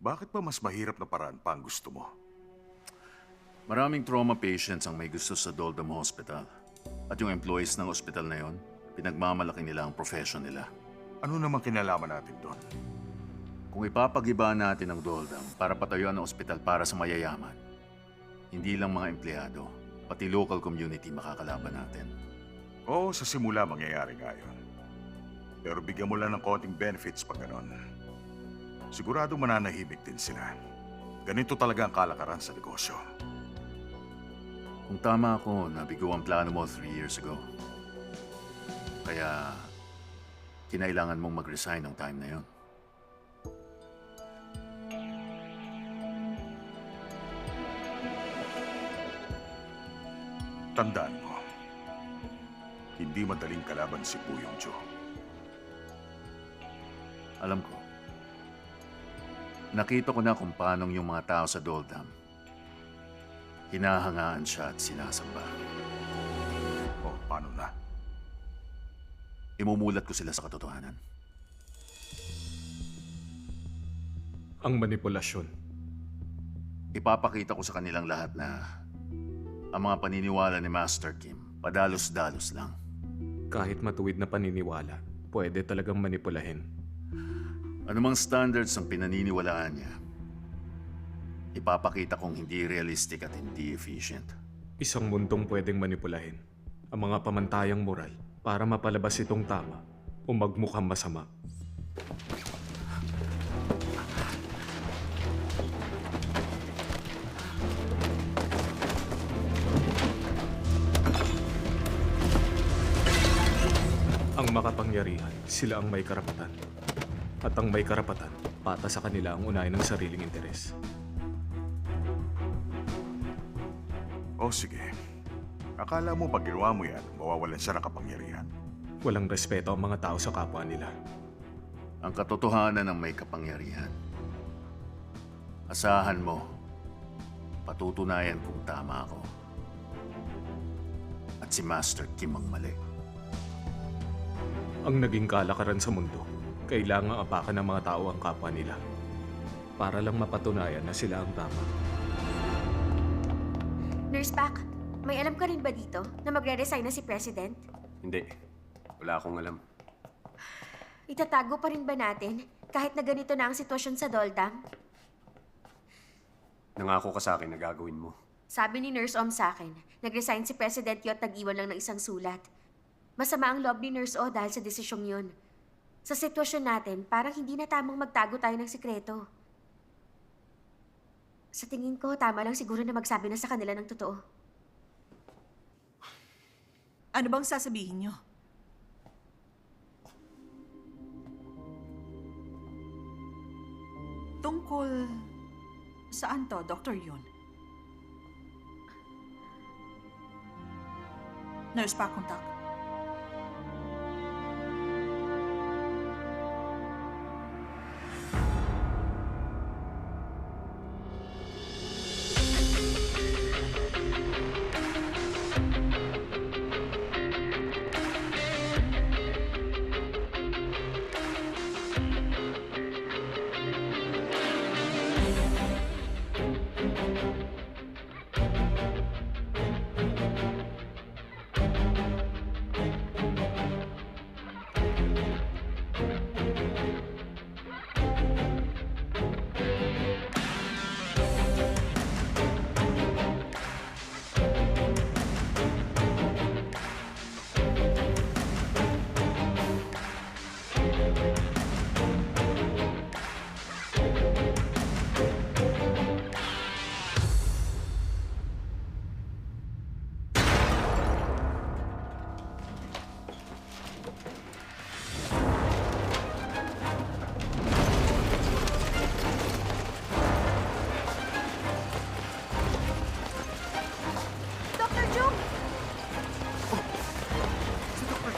Bakit ba mas mahirap na paraan pa ang gusto mo? Maraming trauma patients ang may gusto sa Doldam Hospital. At yung employees ng hospital na yon, pinagmamalaki nila ang profession nila. Ano namang kinalaman natin doon? Kung ipapag-iba natin ang Doldam para patayuan ang ospital para sa mayayaman, hindi lang mga empleyado, pati local community makakalaban natin. Oo, sa simula mangyayari nga yun. Pero bigyan mo lang ng konting benefits pag ganon. Sigurado mananahimik din sila. Ganito talaga ang kalakaran sa negosyo. Kung tama ako, nabigo ang plano mo 3 years ago. Kaya, kinailangan mong mag-resign ng time na yon. Tandaan mo, hindi madaling kalaban si Puyong Joe. Alam ko. Nakita ko na kung paanong yung mga tao sa Doldam. Hinahangaan siya at sinasamba. O, paano na? Imumulat ko sila sa katotohanan. Ang manipulasyon. Ipapakita ko sa kanilang lahat na ang mga paniniwala ni Master Kim, padalos-dalos lang. Kahit matuwid na paniniwala, pwede talagang manipulahin. Anumang standards ang pinaniniwalaan niya, ipapakita kong hindi realistic at hindi efficient. Isang mundong pwedeng manipulahin ang mga pamantayang moral para mapalabas itong tama o magmukhang masama. Ang makapangyarihan, sila ang may karapatan. At ang may karapatan, pata sa kanila ang unahin ng sariling interes. O sige. Akala mo pag ginawa mo yan, mawawalan siya ng kapangyarihan. Walang respeto ang mga tao sa kapwa nila. Ang katotohanan ng may kapangyarihan. Asahan mo, patutunayan kung tama ako. At si Master Kim ang mali. Ang naging kalakaran sa mundo, kailangang apakan ng mga tao ang kapwa nila para lang mapatunayan na sila ang tama. Nurse Pac, may alam ka rin ba dito na magre-resign na si President? Hindi. Wala akong alam. Itatago pa rin ba natin kahit na ganito na ang sitwasyon sa Doldam? Nangako ka sa akin na gagawin mo. Sabi ni Nurse Om sa akin, nag-resign si President Yot nag-iwan lang ng isang sulat. Masama ang loob ni Nurse O dahil sa desisyong yun. Sa sitwasyon natin, parang hindi na tamang magtago tayo ng sikreto. Sa tingin ko, tama lang siguro na magsabi na sa kanila ng totoo. Ano bang sasabihin niyo? Tungkol saan to, Dr. Yun? Nurse pa kontak.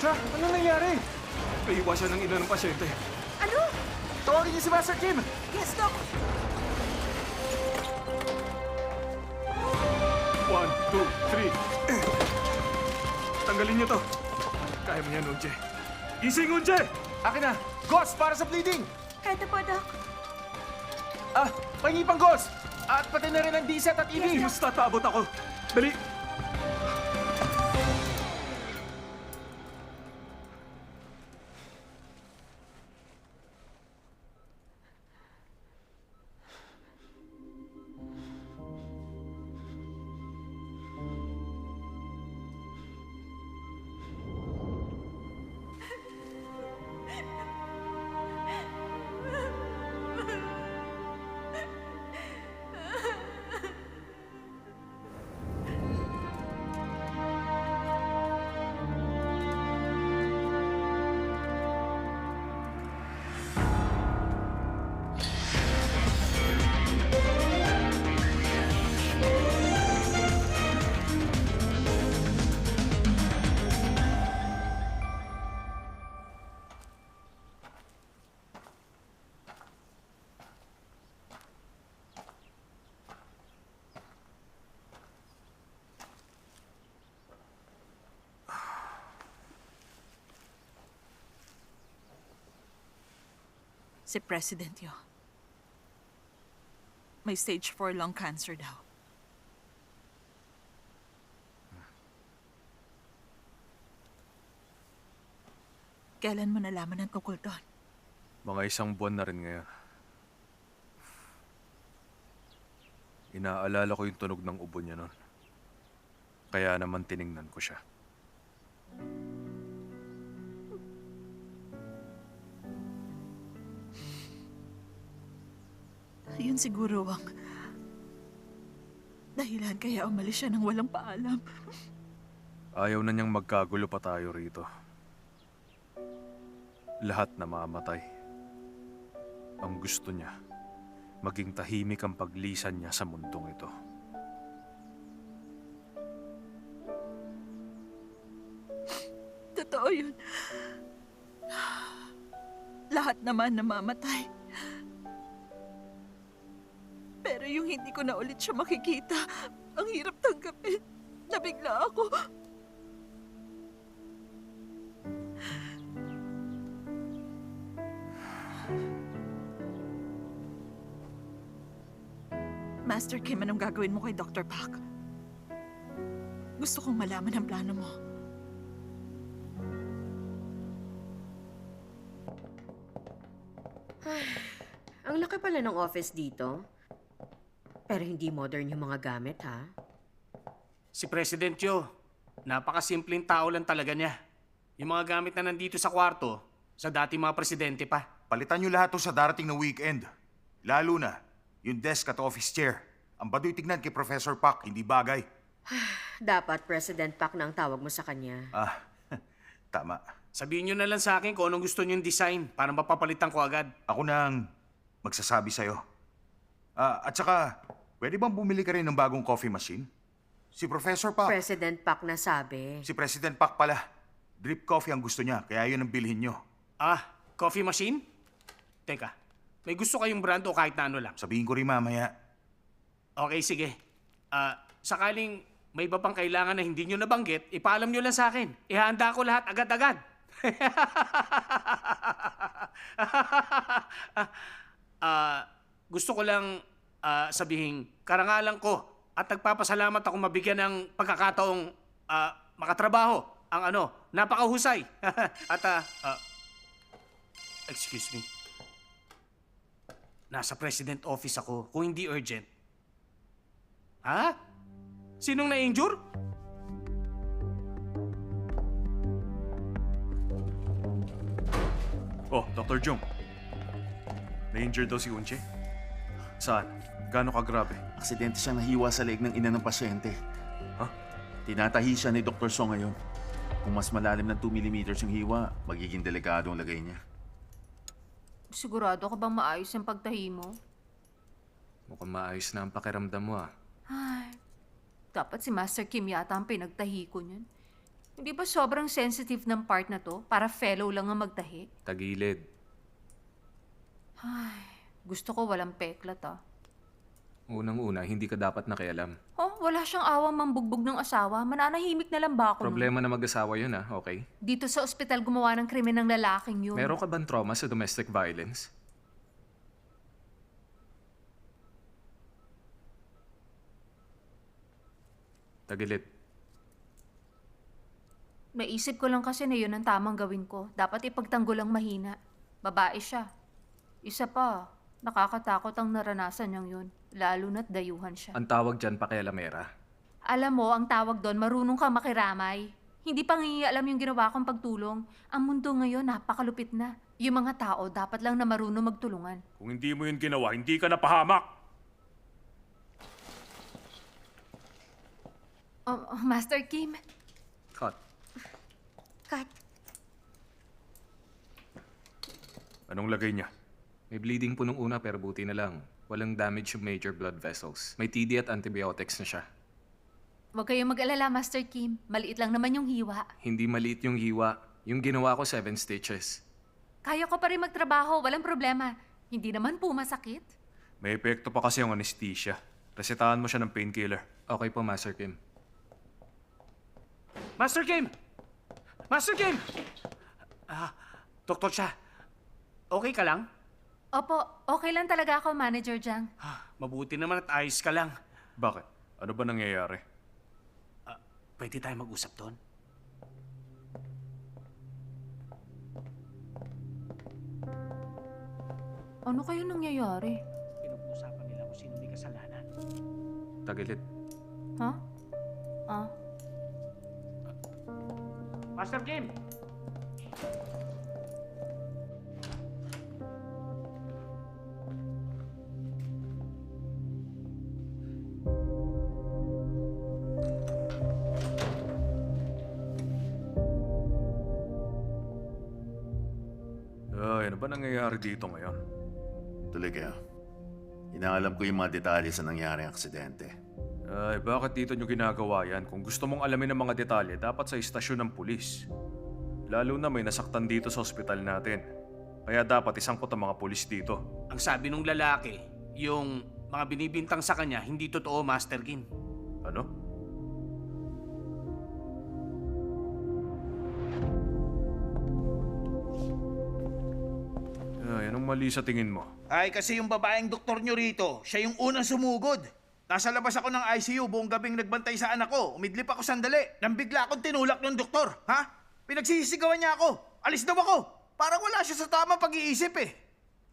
Anong nangyari? Naiwasan ng ina ng pasyente. Ano? Tawagin niyo si Master Kim! Yes, Doc! 1, 2, 3. Tanggalin niyo to. Kaya mo yan, Unje. Gising, Unje! Akin na! Ghost, para sa bleeding! Heto po, Doc. Pahingi pang ghost! At pati na rin ang D-set at EV! Basta paabot ako. Dali! Si President Yo. May stage 4 lung cancer daw. Kailan mo nalaman ang tungkol doon? Mga 1 buwan na rin ngayon. Inaalala ko yung tunog ng ubo niya noon. Kaya naman tiningnan ko siya. Yun siguro ang dahilan kaya umalis siya nang walang paalam. Ayaw na niyang magkagulo pa tayo rito. Lahat na mamatay. Ang gusto niya, maging tahimik ang paglisan niya sa mundong ito. Totoo yun. Lahat naman namamatay. Pero yung hindi ko na ulit siya makikita, ang hirap tanggapin. Nabigla ako. Master Kim, anong gagawin mo kay Dr. Park? Gusto kong malaman ang plano mo. Ang laki pala ng office dito. Pero hindi modern yung mga gamit, ha? Si President Yo, napakasimpleng tao lang talaga niya. Yung mga gamit na nandito sa kwarto, sa dati mga presidente pa. Palitan niyo lahat to sa darating na weekend. Lalo na, yung desk at office chair. Ang baduy tignan kay Professor Pak, hindi bagay. Dapat President Pak na ang tawag mo sa kanya. Tama. Sabihin niyo na lang sa akin kung anong gusto niyong design para mapapalitan ko agad. Ako nang magsasabi sa'yo. At saka, pwede bang bumili ka rin ng bagong coffee machine? Si Professor Pak. President Pak na sabi. Si President Pak pala. Drip coffee ang gusto niya, kaya yun ang bilhin niyo. Coffee machine? Teka, may gusto kayong brand o kahit na ano lang? Sabihin ko rin mamaya. Okay, sige. Sakaling may iba pang kailangan na hindi nyo nabanggit, ipaalam nyo lang sa akin. Ihanda ko lahat agad-agad. Gusto ko lang sabihin, karangalan ko at nagpapasalamat ako mabigyan ng pagkakataong makatrabaho ang napakahusay. At excuse me. Nasa president office ako kung hindi urgent. Ha? Sinong na-injure? Oh, Dr. Jung. Na-injured daw si Unche. Saan? Gaano ka grabe? Aksidente siyang nahiwa sa leeg ng ina ng pasyente. Ha? Tinatahi siya ni Dr. Song ngayon. Kung mas malalim ng 2 mm yung hiwa, magiging delikado ang lagay niya. Sigurado ka bang maayos yung pagtahi mo? Mukhang maayos na ang pakiramdam mo ah. Ay, dapat si Master Kim yata ang pinagtahi ko niyan. Hindi ba sobrang sensitive ng part na to para fellow lang ang magtahi? Tagilid. Ay, gusto ko walang peklat ah. Unang-una, hindi ka dapat nakialam. Oh, wala siyang awang mambugbog ng asawa. Mananahimik na lang ba ako nun? Problema na mag-asawa yun ah, okay? Dito sa ospital gumawa ng krimen ng lalaking yun. Meron ka bang trauma sa domestic violence? Tagilid. Naisip ko lang kasi na yun ang tamang gawin ko. Dapat ipagtanggol ang mahina. Babae siya. Isa pa, nakakatakot ang naranasan niyang yun. Lalo na't dayuhan siya. Ang tawag dyan, pakialamera. Alam mo, ang tawag doon, marunong kang makiramay. Hindi pangingialam yung ginawa kong pagtulong. Ang mundo ngayon, napakalupit na. Yung mga tao, dapat lang na marunong magtulungan. Kung hindi mo yun ginawa, hindi ka napahamak! Master Kim, Cut. Kat, Anong lagay niya? May bleeding po nung una pero buti na lang. Walang damage yung major blood vessels. May TD at antibiotics na siya. huwag kayong mag-alala, Master Kim. Maliit lang naman yung hiwa. Hindi maliit yung hiwa. Yung ginawa ko 7 stitches. Kaya ko pa rin magtrabaho, walang problema. Hindi naman po masakit. May epekto pa kasi yung anesthesia. Resetahan mo siya ng painkiller. Okay po, Master Kim. Master Kim! Master Kim! Doktor siya. Okay ka lang? Opo, okay lang talaga ako, Manager Jiang. Mabuti naman at ayos ka lang. Bakit? Ano ba nangyayari? Pwede tayo mag-usap doon? Ano kayo nangyayari? Pinag-uusapan nila kung sino may kasalanan. Tagilid. Ha? Master Kim! Ay, ano ba nangyayari dito ngayon? Tuloy kayo. Inaalam ko yung mga detalye sa nangyaring aksidente. Ay, bakit dito nyo ginagawa yan? Kung gusto mong alamin ang mga detalye, dapat sa istasyon ng pulis. Lalo na may nasaktan dito sa ospital natin. Kaya dapat isangkot ang mga pulis dito. Ang sabi nung lalaki, yung mga binibintang sa kanya, hindi totoo, Master Kim. Ano? Ay, anong mali sa tingin mo? Ay, kasi yung babaeng doktor nyo rito, siya yung unang sumugod. Nasa labas ako ng ICU, buong gabing nagbantay sa anak ko. Umidlip ako sandali. Nang bigla akong tinulak ng doktor. Ha? Pinagsisisigawan niya ako. Alis daw ako. Parang wala siya sa tamang pag-iisip eh.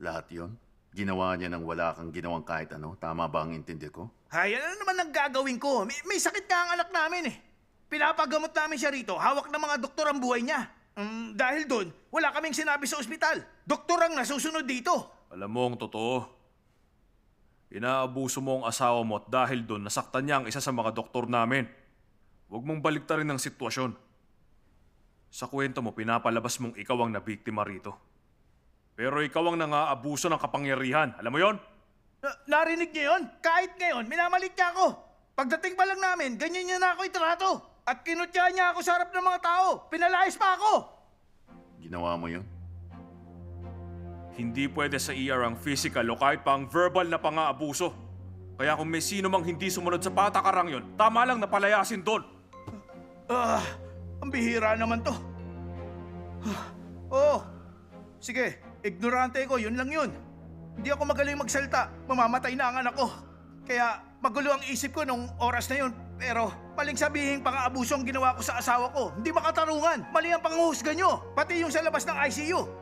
Lahat yon ginawa niya nang wala kang ginawang kahit ano. Tama ba ang intindi ko? Ay, ano naman ang gagawin ko? May sakit ka ang anak namin eh. Pinapagamot namin siya rito. Hawak ng mga doktor ang buhay niya. Dahil doon, wala kaming sinabi sa ospital. Doktor ang nasusunod dito. Alam mo ang totoo. Inaabuso mo ang asawa mo at dahil doon nasaktan niya ang isa sa mga doktor namin. Huwag mong baliktarin ang sitwasyon. Sa kwento mo, pinapalabas mong ikaw ang nabiktima rito. Pero ikaw ang nangaabuso ng kapangyarihan. Alam mo yon? Narinig niyo yun? Kahit ngayon, minamalit niya ako. Pagdating pa lang namin, ganyan niya na ako itrato. At kinutya niya ako sa harap ng mga tao. Pinalayas pa ako. Ginawa mo yun? Hindi pwede sa ER ang physical o kahit pa ang verbal na pang-aabuso. Kaya kung may sino mang hindi sumunod sa patakarang yon, tama lang na palayasin doon. Ang bihira naman to. Oh, sige, ignorante ko, yun lang yun. Hindi ako magaling magsalita, mamamatay na ang anak ko. Kaya magulo ang isip ko nung oras na yun. Pero maling sabihin pang-aabuso ang ginawa ko sa asawa ko. Hindi makatarungan, mali ang panghuhusga nyo. Pati yung sa labas ng ICU.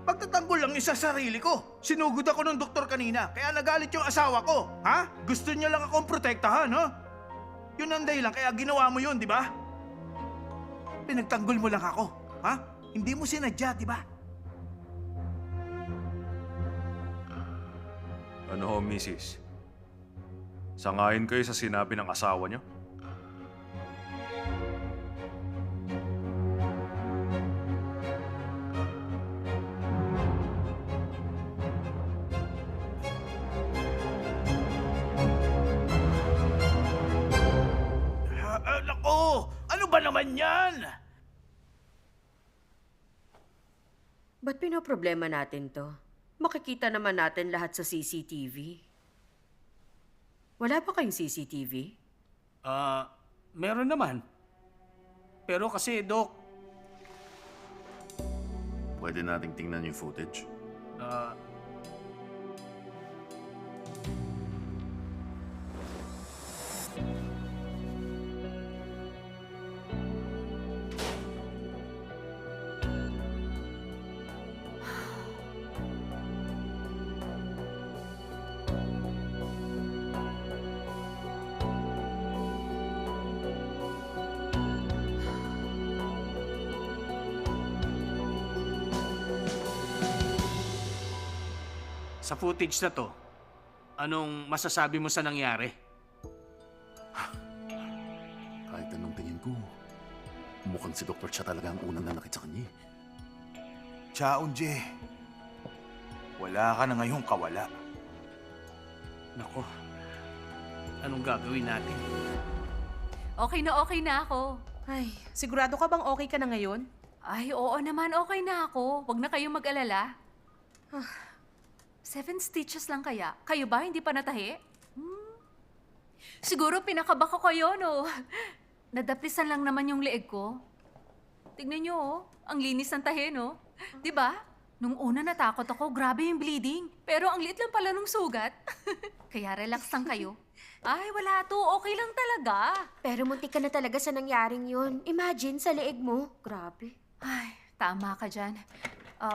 Pagtatanggol lang yung sa sarili ko. Sinugod ako ng doktor kanina, kaya nagalit yung asawa ko. Ha? Gusto niya lang akong protektahan, ha? Yun ang dahilan, kaya ginawa mo yun, di ba? Pinagtanggol mo lang ako, ha? Hindi mo sinadya, di ba? Ano ho, Mrs.? Sangayon kayo sa sinabi ng asawa niyo? Nako! Ano ba naman yan? ba't pinoproblema natin to? Makikita naman natin lahat sa CCTV. Wala pa kayong CCTV? Meron naman. Pero kasi, Dok, Pwede nating tingnan yung footage. sa footage na to, anong masasabi mo sa nangyari? Kahit anong tingin ko, mukhang si Dr. Cha talaga ang unang nanakit sa kanya. Chaunje, wala ka na ngayong kawala. Nako, anong gagawin natin? Okay na ako. Ay, sigurado ka bang okay ka na ngayon? Ay, oo naman, okay na ako. Huwag na kayong mag-alala. 7 stitches lang kaya? Kayo ba, hindi pa natahi? Siguro pinakaba ko kayo, no? Nadaplisan lang naman yung leeg ko. Tignan nyo, oh. Ang linis ng tahi, no? Di ba? Nung una natakot ako, grabe yung bleeding. Pero ang liit lang pala nung sugat. Kaya relax lang kayo. Ay, wala to. Okay lang talaga. Pero muntik ka na talaga sa nangyaring yun. Imagine sa leeg mo. Grabe. Ay, tama ka dyan.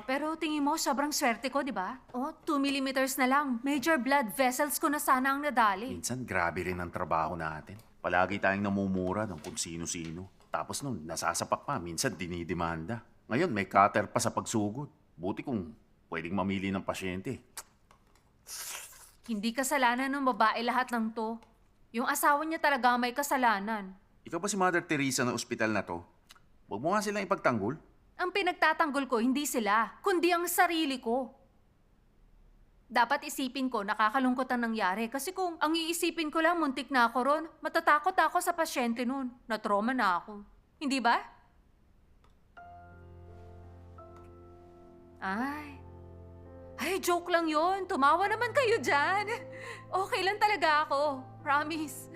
Pero tingin mo, sobrang swerte ko, di ba? 2 millimeters na lang. Major blood vessels ko na sana ang nadali. Minsan, grabe rin ang trabaho natin. Palagi tayong namumura ng kung sino-sino. Tapos nun, nasasapak pa. Minsan, dinidemanda. Ngayon, may cutter pa sa pagsugod. Buti kung pwedeng mamili ng pasyente. Hindi kasalanan ng babae lahat ng to. Yung asawa niya talaga may kasalanan. Ikaw ba si Mother Teresa ng ospital na to? Huwag mo nga silang ipagtanggol. Ang pinagtatanggol ko, hindi sila, kundi ang sarili ko. Dapat isipin ko, nakakalungkot ang nangyari. Kasi kung ang iisipin ko lang, muntik na ako ron, matatakot ako sa pasyente nun. Na-trauma na ako. Hindi ba? Ay, joke lang yon. Tumawa naman kayo dyan. Okay lang talaga ako. Promise.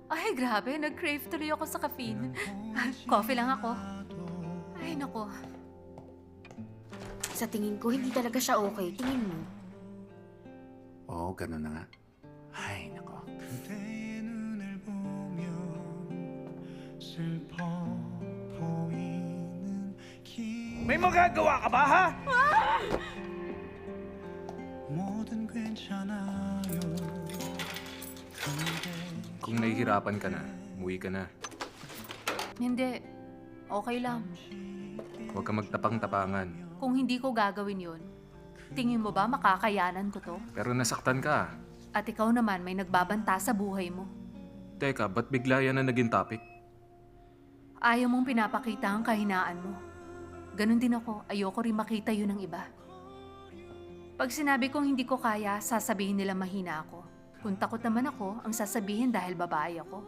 Ay, grabe. Nag-crave tuloy ako sa caffeine. Coffee lang ako. Ay, nako. Sa tingin ko, hindi talaga siya okay. Tingin mo. Oo, ganun na nga. Ay, nako. May magagawa ka ba, ha? Kung nahihirapan ka na, umuwi ka na. Hindi. Okay lang. Huwag ka magtapang-tapangan. Kung hindi ko gagawin yon, tingin mo ba makakayanan ko to? Pero nasaktan ka. At ikaw naman may nagbabanta sa buhay mo. Teka, ba't bigla yan na naging topic? Ayaw mong pinapakita ang kahinaan mo. Ganon din ako, ayoko rin makita yun ng iba. Pag sinabi kong hindi ko kaya, sasabihin nila mahina ako. Kung takot naman ako, ang sasabihin dahil babae ako.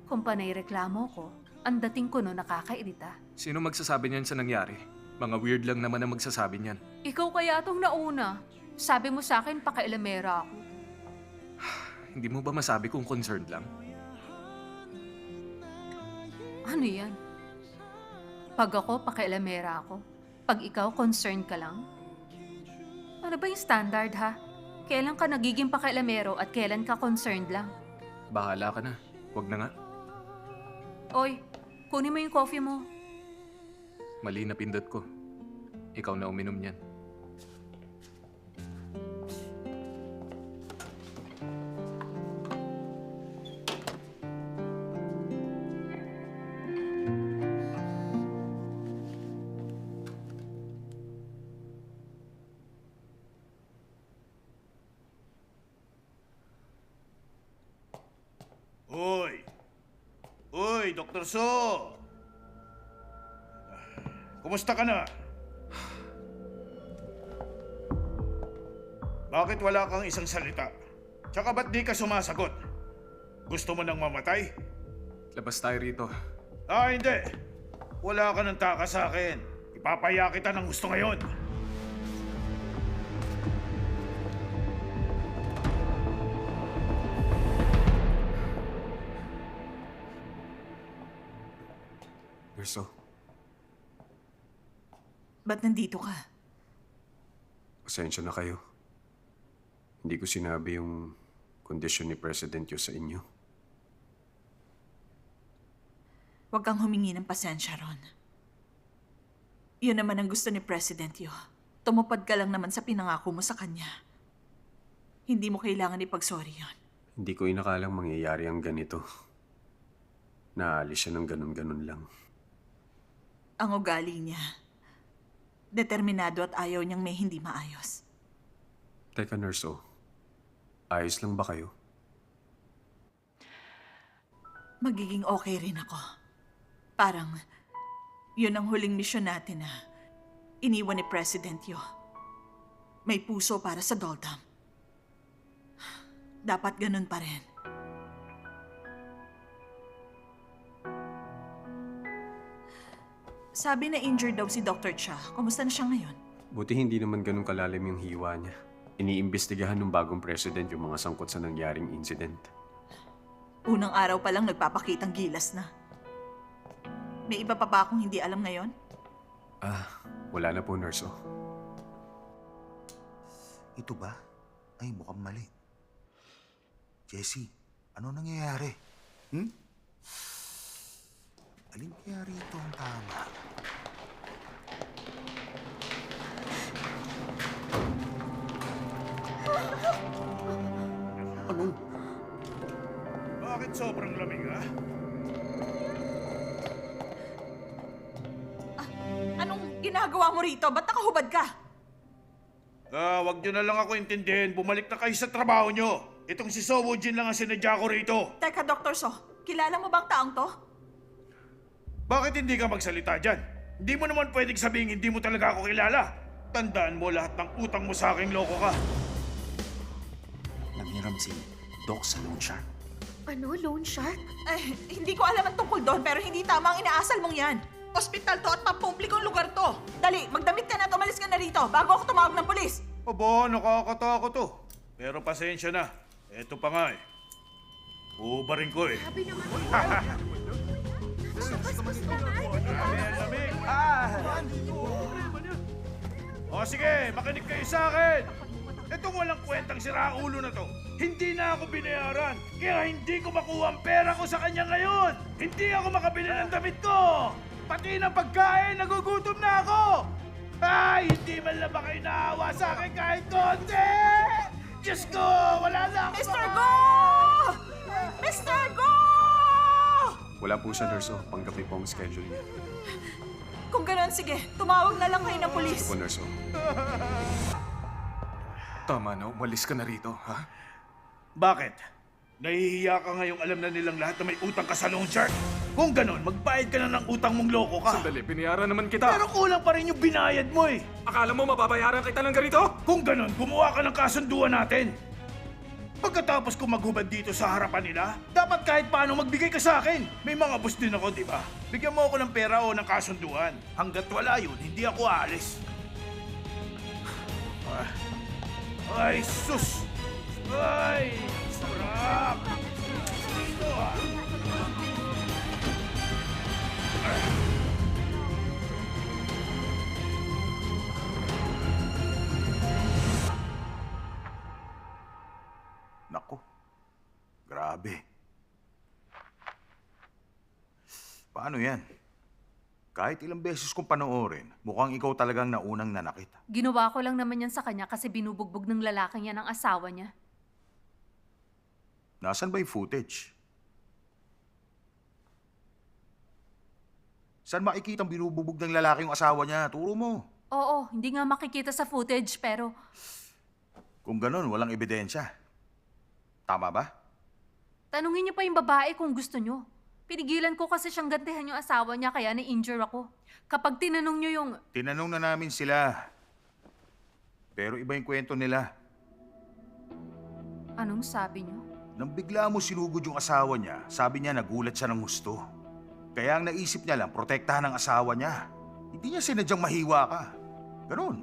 Kung panay reklamo ko, ang dating ko no nakakairita. Sino magsasabi niyan sa nangyari? Mga weird lang naman ang magsasabi niyan. Ikaw kaya tong nauna. Sabi mo sa akin, pakailamera ako. Hindi mo ba masabi kung concerned lang? Ano yan? Pag ako, pakailamera ako. Pag ikaw, concerned ka lang? Ano ba yung standard, ha? Kailan ka nagiging pakailamero at kailan ka concerned lang? Bahala ka na. Huwag na nga. Oy, kunin mo yung coffee mo. Mali na pindot ko. Ikaw na uminom niyan. Uy, Dr. So! Kumusta ka na? Bakit wala kang isang salita? Tsaka ba't di ka sumasagot? Gusto mo nang mamatay? Labas tayo rito. Hindi. Wala ka ng taka sa akin. Ipapaya kita ng gusto ngayon. Verso, Ba't nandito ka? Pasensya na kayo. Hindi ko sinabi yung kondisyon ni President Yo sa inyo. Huwag kang humingi ng pasensya, Ron. Yun naman ang gusto ni President Yo. Tumupad ka lang naman sa pinangako mo sa kanya. Hindi mo kailangan ipag-sorry yun. Hindi ko inakalang mangyayari ang ganito. Naalis siya ng ganun-ganun lang. Ang ugali niya. Determinado at ayaw niyang may hindi maayos. Teka, nurse, oh. Ayos lang ba kayo? Magiging okay rin ako. Parang, yun ang huling misyon natin na iniwan ni President Yo. May puso para sa Doldam. Dapat ganun pa rin. Sabi na injured daw si Dr. Cha. Kumusta na siya ngayon? Buti hindi naman ganun kalalim yung hiwa niya. Iniimbestigahan ng bagong president yung mga sangkot sa nangyaring incident. Unang araw pa lang nagpapakitang gilas na. May iba pa ba akong hindi alam ngayon? Wala na po, nurse, oh. Ito ba? Ay, mukhang mali. Jessie, ano nangyayari? Alin kaya rito ang tama? Bakit sobrang lamig, ha? Anong ginagawa mo rito? Ba't nakahubad ka? Wag nyo na lang ako intindihin. Bumalik na kayo sa trabaho nyo. Itong si Sowo Jin lang ang sinadya ko rito. Teka, Dr. So, kilala mo bang taong to? Bakit hindi ka magsalita dyan? Hindi mo naman pwedeng sabihin hindi mo talaga ako kilala. Tandaan mo lahat ng utang mo sa aking loko ka. Nanghiram si Doc sa loan shark. Ano, loan shark? Hindi ko alam ang tungkol doon, pero hindi tama ang inaasal mong yan. Ospital to at pampublikong lugar to. Dali, magdamit ka na at umalis ka na rito bago ako tumawag ng polis. Aba, nakakatakot to. Pero pasensya na. Eto pa nga eh. Ubarin ko eh. Sabi naman. Lamig! O sige, makinig kayo sa akin. Itong walang kwentang siraulo na to, hindi na ako binayaran. Kaya hindi ko makuha ang pera ko sa kanya ngayon. Hindi ako makabili ng damit ko. Pati ng pagkain, nagugutom na ako. Ay, hindi man lang ba kayo naawa sa akin kahit konti. Diyos ko, wala na ako. Mr. Go! Mr. Go! Wala po siya, nurse, oh. Panggabi po ang schedule niya. Kung gano'n, sige, tumawag na lang kayo ng polis. Po, nurse, oh. Tama na, umalis ka na rito, ha? Bakit? Nahihiya ka ngayong alam na nilang lahat na may utang ka sa loan shark? Kung ganon, magbayad ka na ng utang mong loko ka. Sandali, binayaran naman kita. Pero kulang pa rin yung binayad mo eh. Akala mo mababayaran kita ng ganito? Kung ganon, gumawa ka ng kasunduan natin. Pagkatapos ko maghubad dito sa harapan nila, dapat kahit paano magbigay ka sa akin. May mga boss din ako, di ba? Bigyan mo ako ng pera o ng kasunduan. Hanggat wala yun, hindi ako aalis. Ay, sus! Ay! Sarap! Dito ah! Nako, grabe. Paano yan? Kahit ilang beses kong panoorin, mukhang ikaw talagang naunang nanakit. Ginawa ko lang naman yan sa kanya kasi binubugbog ng lalaking yan ang asawa niya. Nasaan ba yung footage? Saan makikita ang binububog ng lalaki yung asawa niya? Turo mo. Oo, hindi nga makikita sa footage pero Kung ganun, walang ebidensya. Tama ba? tanungin niyo pa yung babae kung gusto niyo. Pinigilan ko kasi siyang gantihan yung asawa niya kaya na-injure ako. Kapag tinanong niyo yung Tinanong na namin sila. Pero iba yung kwento nila. anong sabi niyo? Nang bigla mo sinugod yung asawa niya, sabi niya nagulat siya ng gusto. Kaya ang naisip niya lang, protektahan ang asawa niya. Hindi niya sinadyang mahiwa ka. Ganun.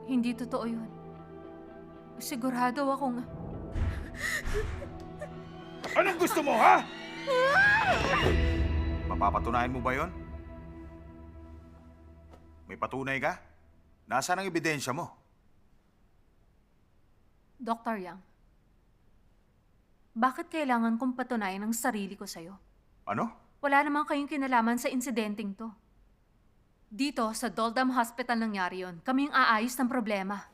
Hindi totoo yun. Sigurado akong Anong gusto mo, ha? Mapapatunayan mo ba yon? May patunay ka? Nasaan ang ebidensya mo? Dr. Yang, bakit kailangan kong patunayan ang sarili ko sa'yo? Ano? Wala naman kayong kinalaman sa insidenteng to. Dito, sa Doldam Hospital nangyari yun. Kami yung aayos ng problema.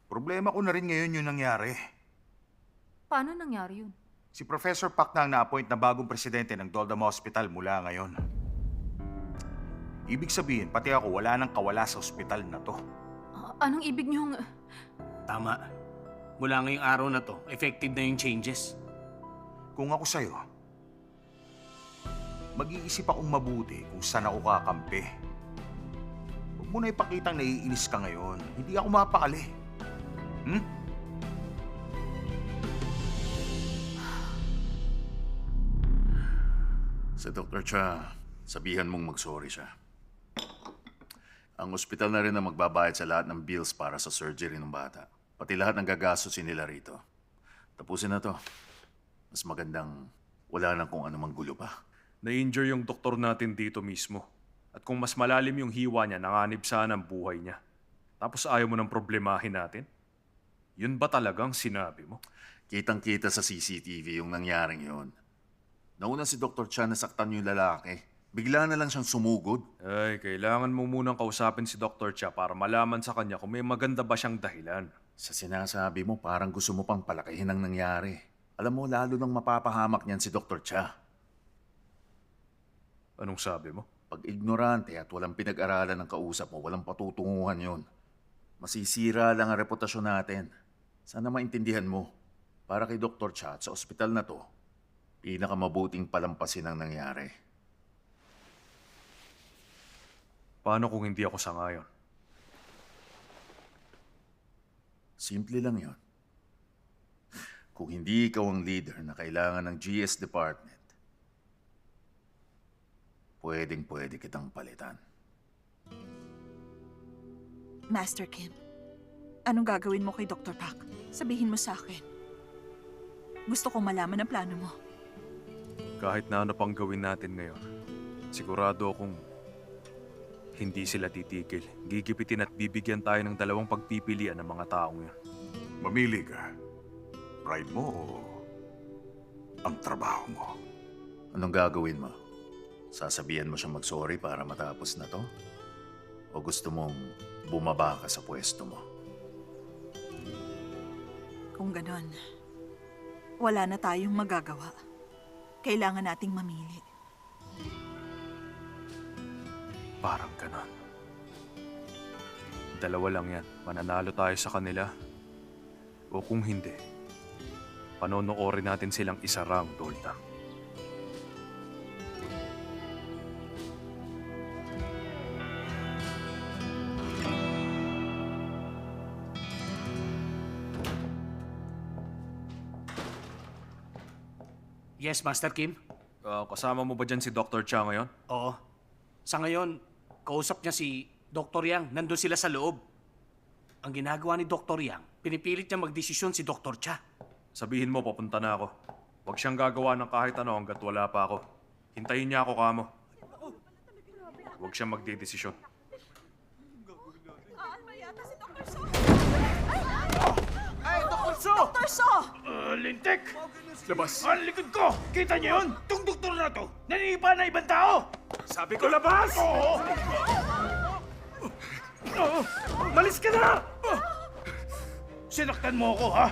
Problema ko na rin ngayon yung nangyari. Paano nangyari yun? Si Professor Pak na ang na-appoint na bagong presidente ng Doldam Hospital mula ngayon. Ibig sabihin, pati ako wala nang kawala sa ospital na to. Anong ibig niyong... Tama. Mula ngayong araw na to, effective na yung changes. Kung ako sa'yo, mag-iisip akong mabuti kung saan ako kakampi. Huwag mo na ipakitang naiinis ka ngayon. Hindi ako mapakali. Sa Dr. Cha, sabihan mong mag-sorry siya. Ang ospital na rin ang magbabayad sa lahat ng bills para sa surgery ng bata. Pati lahat ng gagastusin nila rito. Tapusin na to. Mas magandang wala nang kung anumang gulo pa. Na-injure yung doktor natin dito mismo. At kung mas malalim yung hiwa niya, nanganib sana ang buhay niya. Tapos ayaw mo ng problemahin natin? Yun ba talagang sinabi mo? Kitang-kita sa CCTV yung nangyaring yun. Nauna si Dr. Chan na saktan yung lalaki. Bigla na lang siyang sumugod. Ay, kailangan mo munang kausapin si Dr. Cha para malaman sa kanya kung may maganda ba siyang dahilan. Sa sinasabi mo, parang gusto mo pang palakihin ang nangyari. Alam mo, lalo nang mapapahamak niyan si Dr. Cha. Anong sabi mo? Pag ignorante at walang pinag-aralan ng kausap mo, walang patutunguhan yun. Masisira lang ang reputasyon natin. Sana maintindihan mo. Para kay Dr. Cha at sa ospital na to, pinakamabuting palampasin ang nangyari. Paano kung hindi ako sangayon? Simple lang yon. Kung hindi ikaw ang leader na kailangan ng GS department, pwedeng-pwede kitang palitan. Master Kim, anong gagawin mo kay Dr. Pak? Sabihin mo sa akin. Gusto kong malaman ang plano mo. Kahit na ano pang gawin natin ngayon, sigurado akong hindi sila titigil. Gigipitin at bibigyan tayo ng dalawang pagpipilian ng mga taong yan. Mamili ka. Pride mo o ang trabaho mo? Anong gagawin mo? Sasabihan mo siya mag-sorry para matapos na to? O gusto mong bumaba ka sa pwesto mo? Kung ganon, wala na tayong magagawa. Kailangan nating mamili. Parang ganon. Dalawa lang yan. Mananalo tayo sa kanila. O kung hindi, panonoorin natin silang isara ang dolda. Yes, Master Kim? Kasama mo ba dyan si Dr. Cha ngayon? Oo. Sa ngayon, kausap niya si Dr. Yang. Nandun sila sa loob. Ang ginagawa ni Dr. Yang, pinipilit niya magdesisyon si Dr. Cha. Sabihin mo, papunta na ako. Huwag siyang gagawa ng kahit ano hanggat wala pa ako. Hintayin niya ako, kamo. Huwag siyang magdedesisyon. Ay, Dr. So! Dr. So! Lintik! Labas! Ang likod ko! Kita niyo yun? Itong doktor na to, naninipa na ibang tao! Sabi ko, labas! Oo! Malis ka na! Sinaktan mo ako, ha?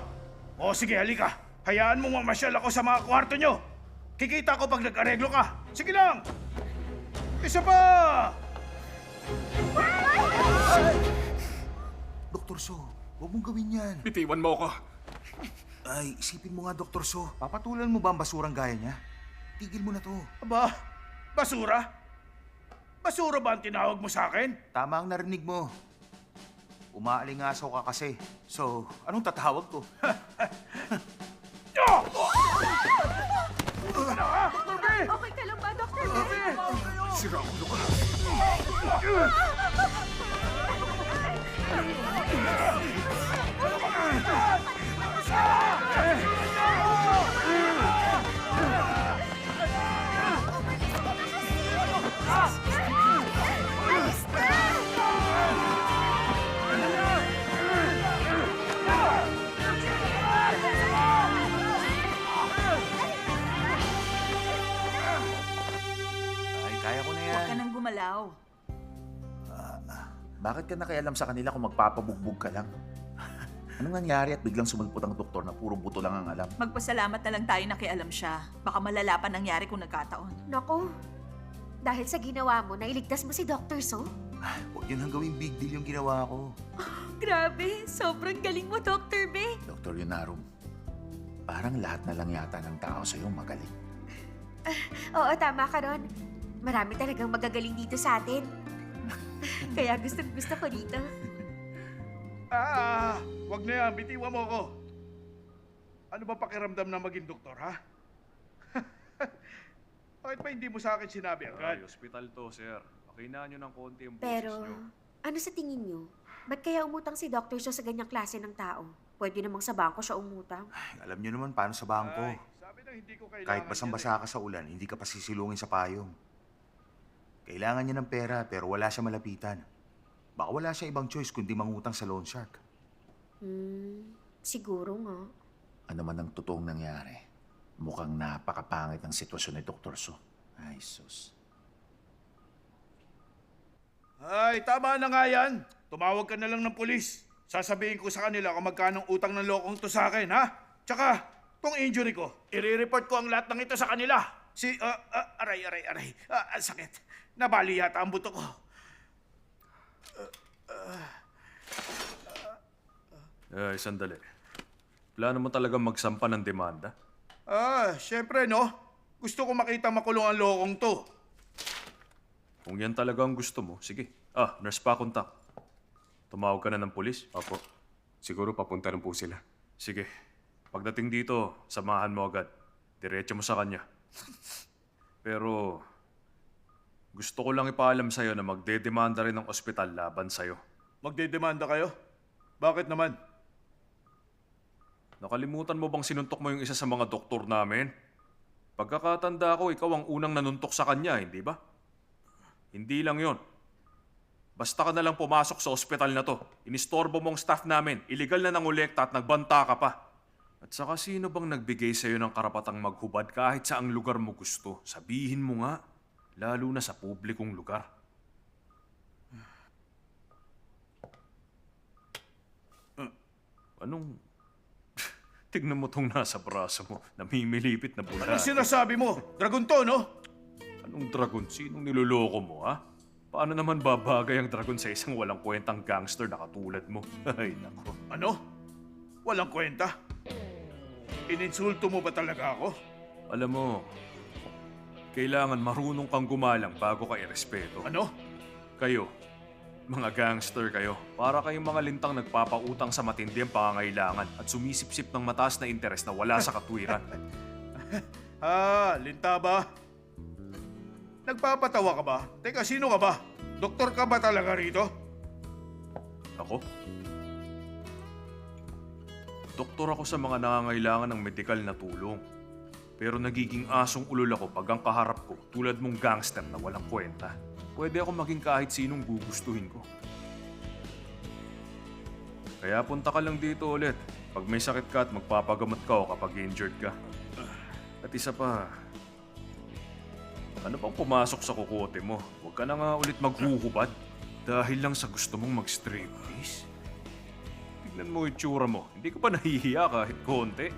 O sige, halika. Hayaan mong mamasyal ako sa mga kwarto nyo. Kikita ko pag nag-areglo ka. Sige lang! Isa pa! Dr. So, huwag mong gawin yan. Bitiwan mo ako. Ay, isipin mo nga, Dr. So. Papatulan mo ba ang basurang gaya niya? Tigil mo na to. Aba, basura? Basura ba ang tinawag mo sa akin? Tama ang narinig mo. Umaalingasaw ka kasi. So, anong tatawag ko? Okay ka lang ba, Dr. Ben? Sira ulo ka. Ay, kaya ko na yan. Huwag ka nang gumalaw. Bakit ka nakialam sa kanila kung magpapabugbog ka lang? Anong nangyari at biglang sumulpot ang doktor na puro buto lang ang alam? Magpasalamat na lang tayo nakialam siya. Baka malala pa nangyari kung nagkataon. Naku, dahil sa ginawa mo, nailigtas mo si Dr. So? Huwag yun hang gawing big deal yung ginawa ko. Grabe, sobrang galing mo, Dr. Be. Dr. Yunarum, parang lahat na lang yata ng tao sa'yo magaling. Oo, tama ka ron. Marami talagang magagaling dito sa atin. Kaya gusto ko dito. Wag na yan. Bitiwan mo ko. Ano ba pakiramdam na maging doktor, ha? Bakit pa hindi mo sa akin sinabi agad? Ay, hospital to, sir. Pakinaan nyo ng konti ang boses Pero, nyo. ano sa tingin nyo? Ba't kaya umutang si Dr. Shaw sa ganyang klase ng tao? Pwede namang sa bangko siya umutang. Alam niyo naman paano sa bangko. Ay, sabi na hindi ko kailangan Kahit basang-basa ka sa ulan, hindi ka pasisilungin sa payong. Kailangan niya ng pera pero wala siya malapitan. Baka wala siya ibang choice kundi mangutang sa loan shark. Siguro nga. Ano man ang totoong nangyari, mukhang napakapangit ang sitwasyon ni Dr. So. Ay, sus. Ay, tama na nga yan. Tumawag ka na lang ng pulis. Sasabihin ko sa kanila kung magkano utang ng lokong to sa akin, ha? Tsaka, tong injury ko, i-report ko ang lahat ng ito sa kanila. Aray. Sakit. Nabali yata ang buto ko. Sandali. Plano mo talaga magsampa ng demanda? Syempre, no? Gusto ko makita makulong ang lokong to. Kung yan talaga ang gusto mo, sige. Nurse pa contact. Tumawag ka na ng pulis? Opo. Siguro papunta rin po sila. Sige. Pagdating dito, samahan mo agad. Diretso mo sa kanya. Pero, gusto ko lang ipaalam sa'yo na magdedemanda rin ng ospital laban sa'yo. Magdedemanda kayo? Bakit naman? Nakalimutan mo bang sinuntok mo yung isa sa mga doktor namin? Pagkakatanda ko, ikaw ang unang nanuntok sa kanya, hindi ba? Hindi lang yon. Basta ka na lang pumasok sa ospital na to. Inistorbo mo ang staff namin, illegal na nangolekta at nagbanta ka pa. At saka sino bang nagbigay sa'yo ng karapatang maghubad kahit saang lugar mo gusto? Sabihin mo nga, lalo na sa publikong lugar. Anong... Tignan mo tong nasa braso mo, namimilipit na Ano bula. sinasabi mo? Dragon to, no? Anong dragon? Sinong niloloko mo, ha? Paano naman babagay ang dragon sa isang walang kwentang gangster na katulad mo? Ay, nako. Ano? Walang kwenta? Ininsulto mo ba talaga ako? Alam mo, kailangan marunong kang gumalang bago ka irespeto. Ano? Kayo, mga gangster kayo. Para kayong mga lintang nagpapautang sa matindi ang pangangailangan at sumisip-sip ng mataas na interes na wala sa katwiran. Linta ba? Nagpapatawa ka ba? Teka, sino ka ba? Doktor ka ba talaga rito? Ako? Doktor ako sa mga nangangailangan ng medikal na tulong. Pero nagiging asong ulol ako pag ang kaharap ko tulad mong gangster na walang kwenta. Pwede ako maging kahit sinong gugustuhin ko. Kaya punta ka lang dito ulit pag may sakit ka at magpapagamot ka o kapag injured ka. At isa pa, ano bang pumasok sa kukote mo? Huwag ka na nga ulit maghuhubad dahil lang sa gusto mong mag-striptease. Tignan mo yung tsura mo. Hindi ka pa nahihiya kahit konti.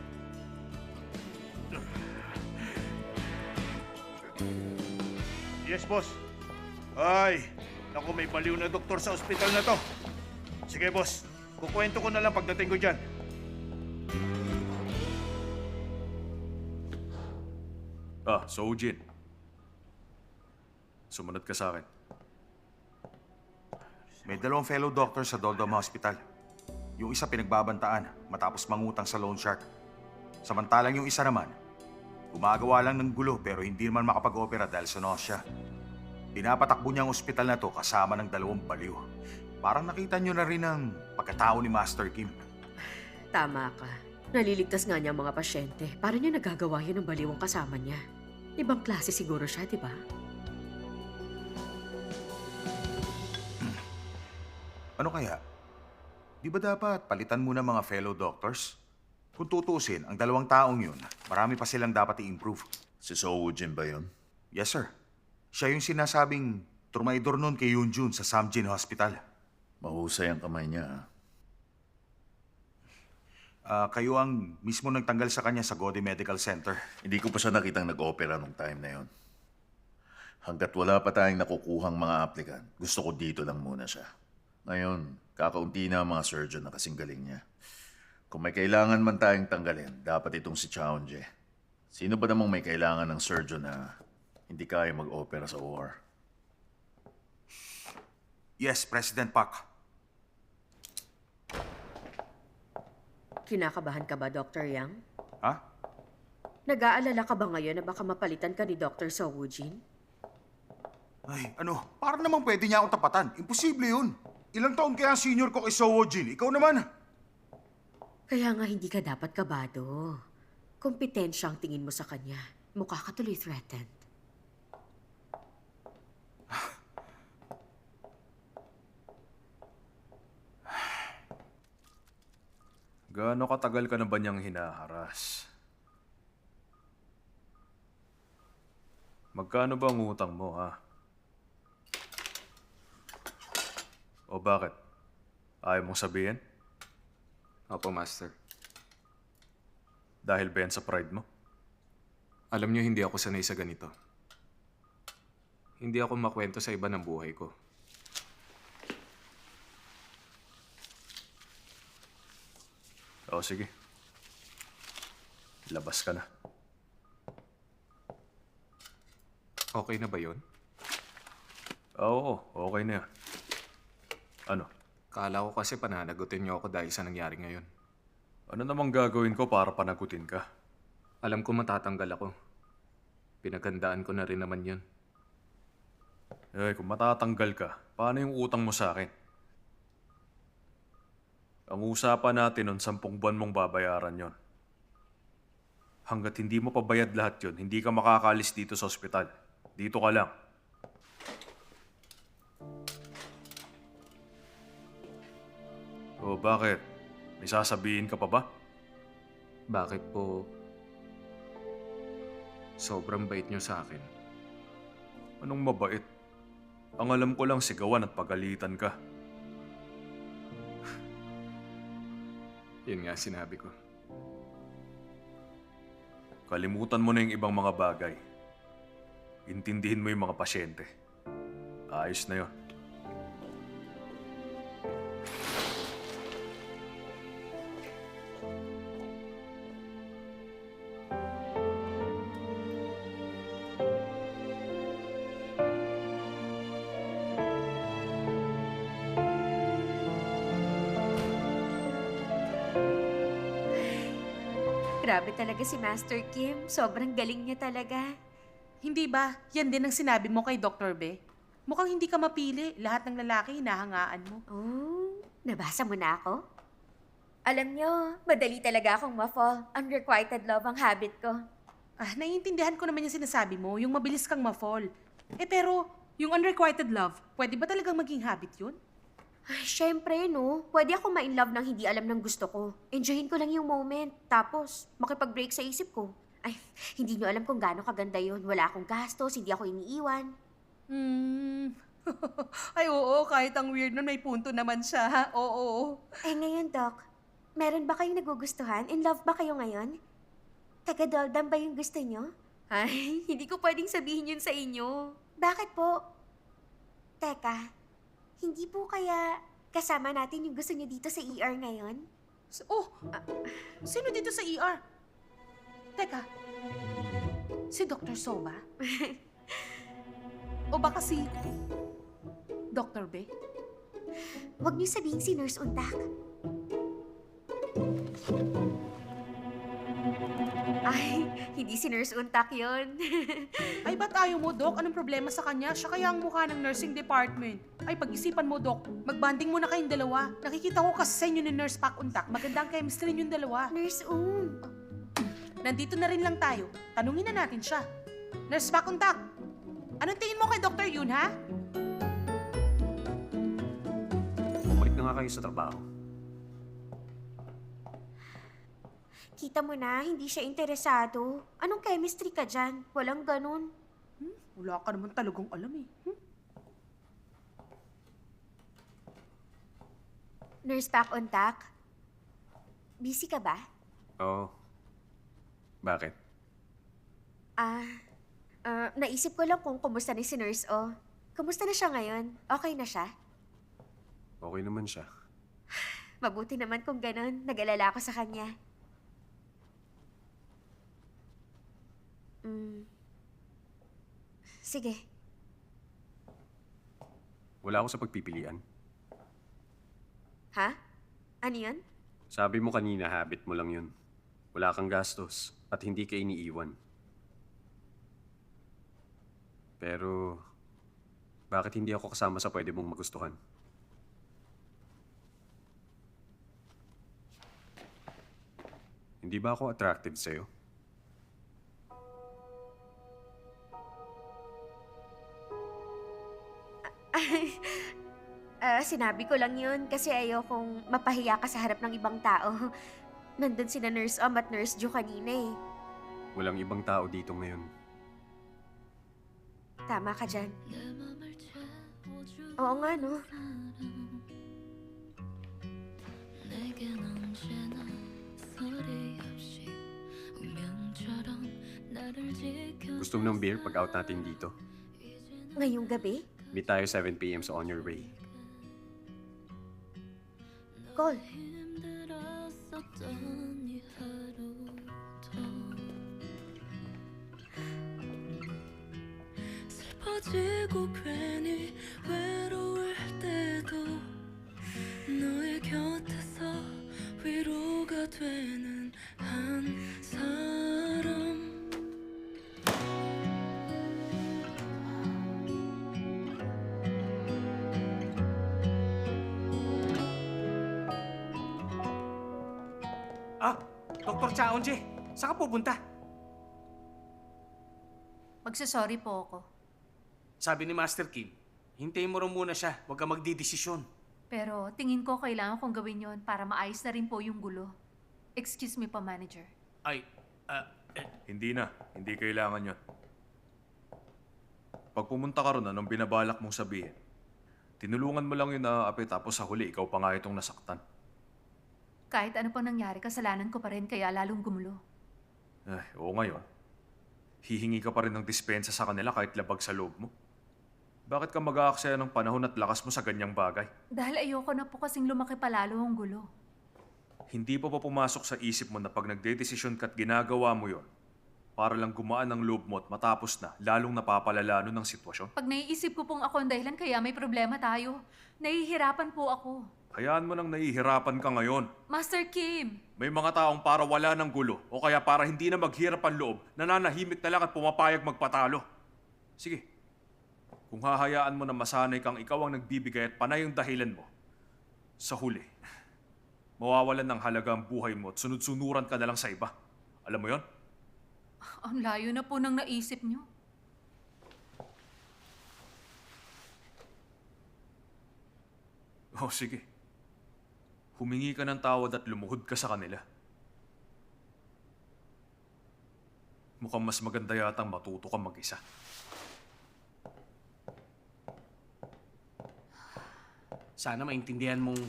Yes, boss. Ay, naku, may baliw na doktor sa ospital na to. Sige, boss. Kukwento ko na lang pagdating ko dyan. Sojin. Sumunod ka sa akin. May 2 fellow doctors sa Doldom Hospital. Yung isa pinagbabantaan matapos mangutang sa loan shark. Samantalang yung isa naman, gumagawa lang ng gulo pero hindi naman makapag-opera dahil sa nausea. Pinapatakbo niya ang ospital na to kasama ng 2 baliw. Parang nakita niyo na rin ang pagkatao ni Master Kim. Tama ka. Naliligtas nga niya ang mga pasyente. Paano niya nagagawa yun ng baliwang kasama niya? Ibang klase siguro siya, di ba? Ano kaya? Di ba dapat palitan muna mga fellow doctors? Kung tutusin, ang 2 taong yun, marami pa silang dapat i-improve. Si Soojin ba yun? Yes, sir. Siya yung sinasabing trumaydor nun kay Yoonjun sa Samjin Hospital. Mahusay ang kamay niya. Kayo ang mismo nagtanggal sa kanya sa Gode Medical Center. Hindi ko pa siya nakitang nag-opera nung time na yon. Hanggat wala pa tayong nakukuhang mga applicant, gusto ko dito lang muna siya. Ngayon, Kakaunti na ang mga surgeon na kasing galing niya. Kung may kailangan man tayong tanggalin, dapat itong si Chaunje. Sino ba namang may kailangan ng surgeon na hindi kaya mag-opera sa OR? Yes, President Pak. Kinakabahan ka ba, Dr. Yang? Ha? Nag-aalala ka ba ngayon na baka mapalitan ka ni Dr. So Woojin? Ay, ano? Para namang pwede niya akong tapatan. Imposible yun. Ilang taon kaya ang senior ko kay Sowo Jin? Ikaw naman. Kaya nga hindi ka dapat kabado. Kompetensya ang tingin mo sa kanya. Mukha ka tuloy threatened. Gaano katagal ka na ba niyang hinaharas? Magkano ba ang utang mo, ha? O bakit? Ayaw mong sabihin? Opo, Master. Dahil ba yan sa pride mo? Alam niyo, hindi ako sanay sa ganito. Hindi ako makwento sa iba ng buhay ko. O sige. Labas ka na. Okay na ba yun? Oo, okay na yan. Ano? Kala ko kasi pananagutin niyo ako dahil sa nangyari ngayon. Ano namang gagawin ko para panagutin ka? Alam ko matatanggal ako. Pinaghandaan ko na rin naman yun. Eh, kung matatanggal ka, paano yung utang mo sa akin? Ang usapan natin nun, 10 buwan mong babayaran yon. Hanggat hindi mo pabayad lahat yon, hindi ka makakalis dito sa ospital. Dito ka lang. O bakit? May sasabihin ka pa ba? Bakit po sobrang bait niyo sa akin? Anong mabait? Ang alam ko lang sigawan at pagalitan ka. Yun nga sinabi ko. Kalimutan mo na yung ibang mga bagay. Intindihin mo yung mga pasyente. Ayos na yon. Grabe talaga si Master Kim. Sobrang galing niya talaga. Hindi ba? Yan din ang sinabi mo kay Dr. Be. Mukhang hindi ka mapili. Lahat ng lalaki hinahangaan mo. Oh, nabasa mo na ako? Alam niyo, madali talaga akong ma-fall. Unrequited love ang habit ko. Ah, naiintindihan ko naman yung sinasabi mo, yung mabilis kang ma-fall. Eh pero, yung unrequited love, pwede ba talagang maging habit yun? Ay, syempre, no. Pwede ako ma-in-love nang hindi alam ng gusto ko. Enjoyin ko lang yung moment. Tapos, makipag-break sa isip ko. Ay, hindi niyo alam kung gaano kaganda yun. Wala akong gastos, hindi ako iniiwan. Ay oo, kahit ang weird nun, may punto naman siya. Ha? Oo. Eh ngayon, Doc, meron ba kayong nagugustuhan? In love ba kayo ngayon? Taga-doldam ba yung gusto niyo? Ay, hindi ko pwedeng sabihin yun sa inyo. Bakit po? Teka, hindi po kaya kasama natin yung gusto niyo dito sa ER ngayon? Sino dito sa ER? Teka, si Dr. So ba? O baka si Dr. Be? Huwag niyo sabihin si Nurse Untak. Ay, hindi si Nurse Untak yun. Ay, ba't ayaw mo, Doc? Anong problema sa kanya? Siya kaya ang mukha ng nursing department. Ay, pag-isipan mo, Doc. Magbanding muna kayong dalawa. Nakikita ko kasi sa inyo ni Nurse Pak Untak. Maganda ang chemistry ninyong dalawa. Nurse Un. Nandito na rin lang tayo. Tanungin na natin siya. Nurse Pak Untak, anong tingin mo kay Dr. Yun, ha? Bumalik na nga kayo sa trabaho. Kita mo na, hindi siya interesado. Anong chemistry ka dyan? Walang ganun. Wala ka naman talagang alam eh. Nurse Pak Untak, busy ka ba? Oo. Bakit? Naisip ko lang kung kumusta ni si Nurse O. Kumusta na siya ngayon? Okay na siya? Okay naman siya. Mabuti naman kung ganun. Nag-alala ako sa kanya. Sige. Wala ako sa pagpipilian. Ha? Ano yun? Sabi mo kanina, habit mo lang yun. Wala kang gastos at hindi ka iniiwan. Pero, bakit hindi ako kasama sa pwede mong magustuhan? Hindi ba ako attractive sa'yo? Sinabi ko lang yun kasi ayokong mapahiya ka sa harap ng ibang tao. Nandun sina Nurse Om at Nurse Jo kanina eh. Walang ibang tao dito ngayon. Tama ka dyan. Oo nga, no? Gusto mo ng beer pag out natin dito? Ngayong gabi? Meet tayo 7 p.m. sa On Your Way. Call. 슬퍼지고 괜히 외로울 때도 너의 곁에서 위로가 되는 한 사람 Dr. Chaonje, saan ka pupunta? Magsasorry po ako. Sabi ni Master Kim, hintayin mo rin muna siya, huwag ka magdidesisyon. Pero tingin ko kailangan kong gawin yon para maayos na rin po yung gulo. Excuse me pa, manager. Ay, Hindi na. Hindi kailangan yon. Pag pumunta ka ron, anong binabalak mong sabihin? Tinulungan mo lang yun na ape tapos sa huli, ikaw pa nga itong nasaktan. Kahit ano pang nangyari, kasalanan ko pa rin kaya lalong gumulo. Oo ngayon. Hihingi ka pa rin ng dispensa sa kanila kahit labag sa loob mo. Bakit ka mag-aaksaya ng panahon at lakas mo sa ganyang bagay? Dahil ayoko na po kasing lumaki palalo ang gulo. Hindi pa pumasok sa isip mo na pag nagdedesisyon ka at ginagawa mo yon para lang gumaan ang loob mo at matapos na, lalong napapalala nun ang sitwasyon? Pag naiisip ko pong ako ang dahilan kaya may problema tayo, nahihirapan po ako. Hayaan mo nang nahihirapan ka ngayon. Master Kim! May mga taong para wala ng gulo o kaya para hindi na maghirap ang loob, nananahimik na lang at pumapayag magpatalo. Sige, kung hahayaan mo na masanay kang ikaw ang nagbibigay at panay ang dahilan mo, sa huli, mawawalan ng halaga ang buhay mo at sunod-sunuran ka na lang sa iba. Alam mo yon? Ang layo na po ng naisip niyo. Sige. Humingi ka ng tawad at lumuhod ka sa kanila. Mukhang mas maganda yatang matuto ka mag-isa. sana maintindihan mong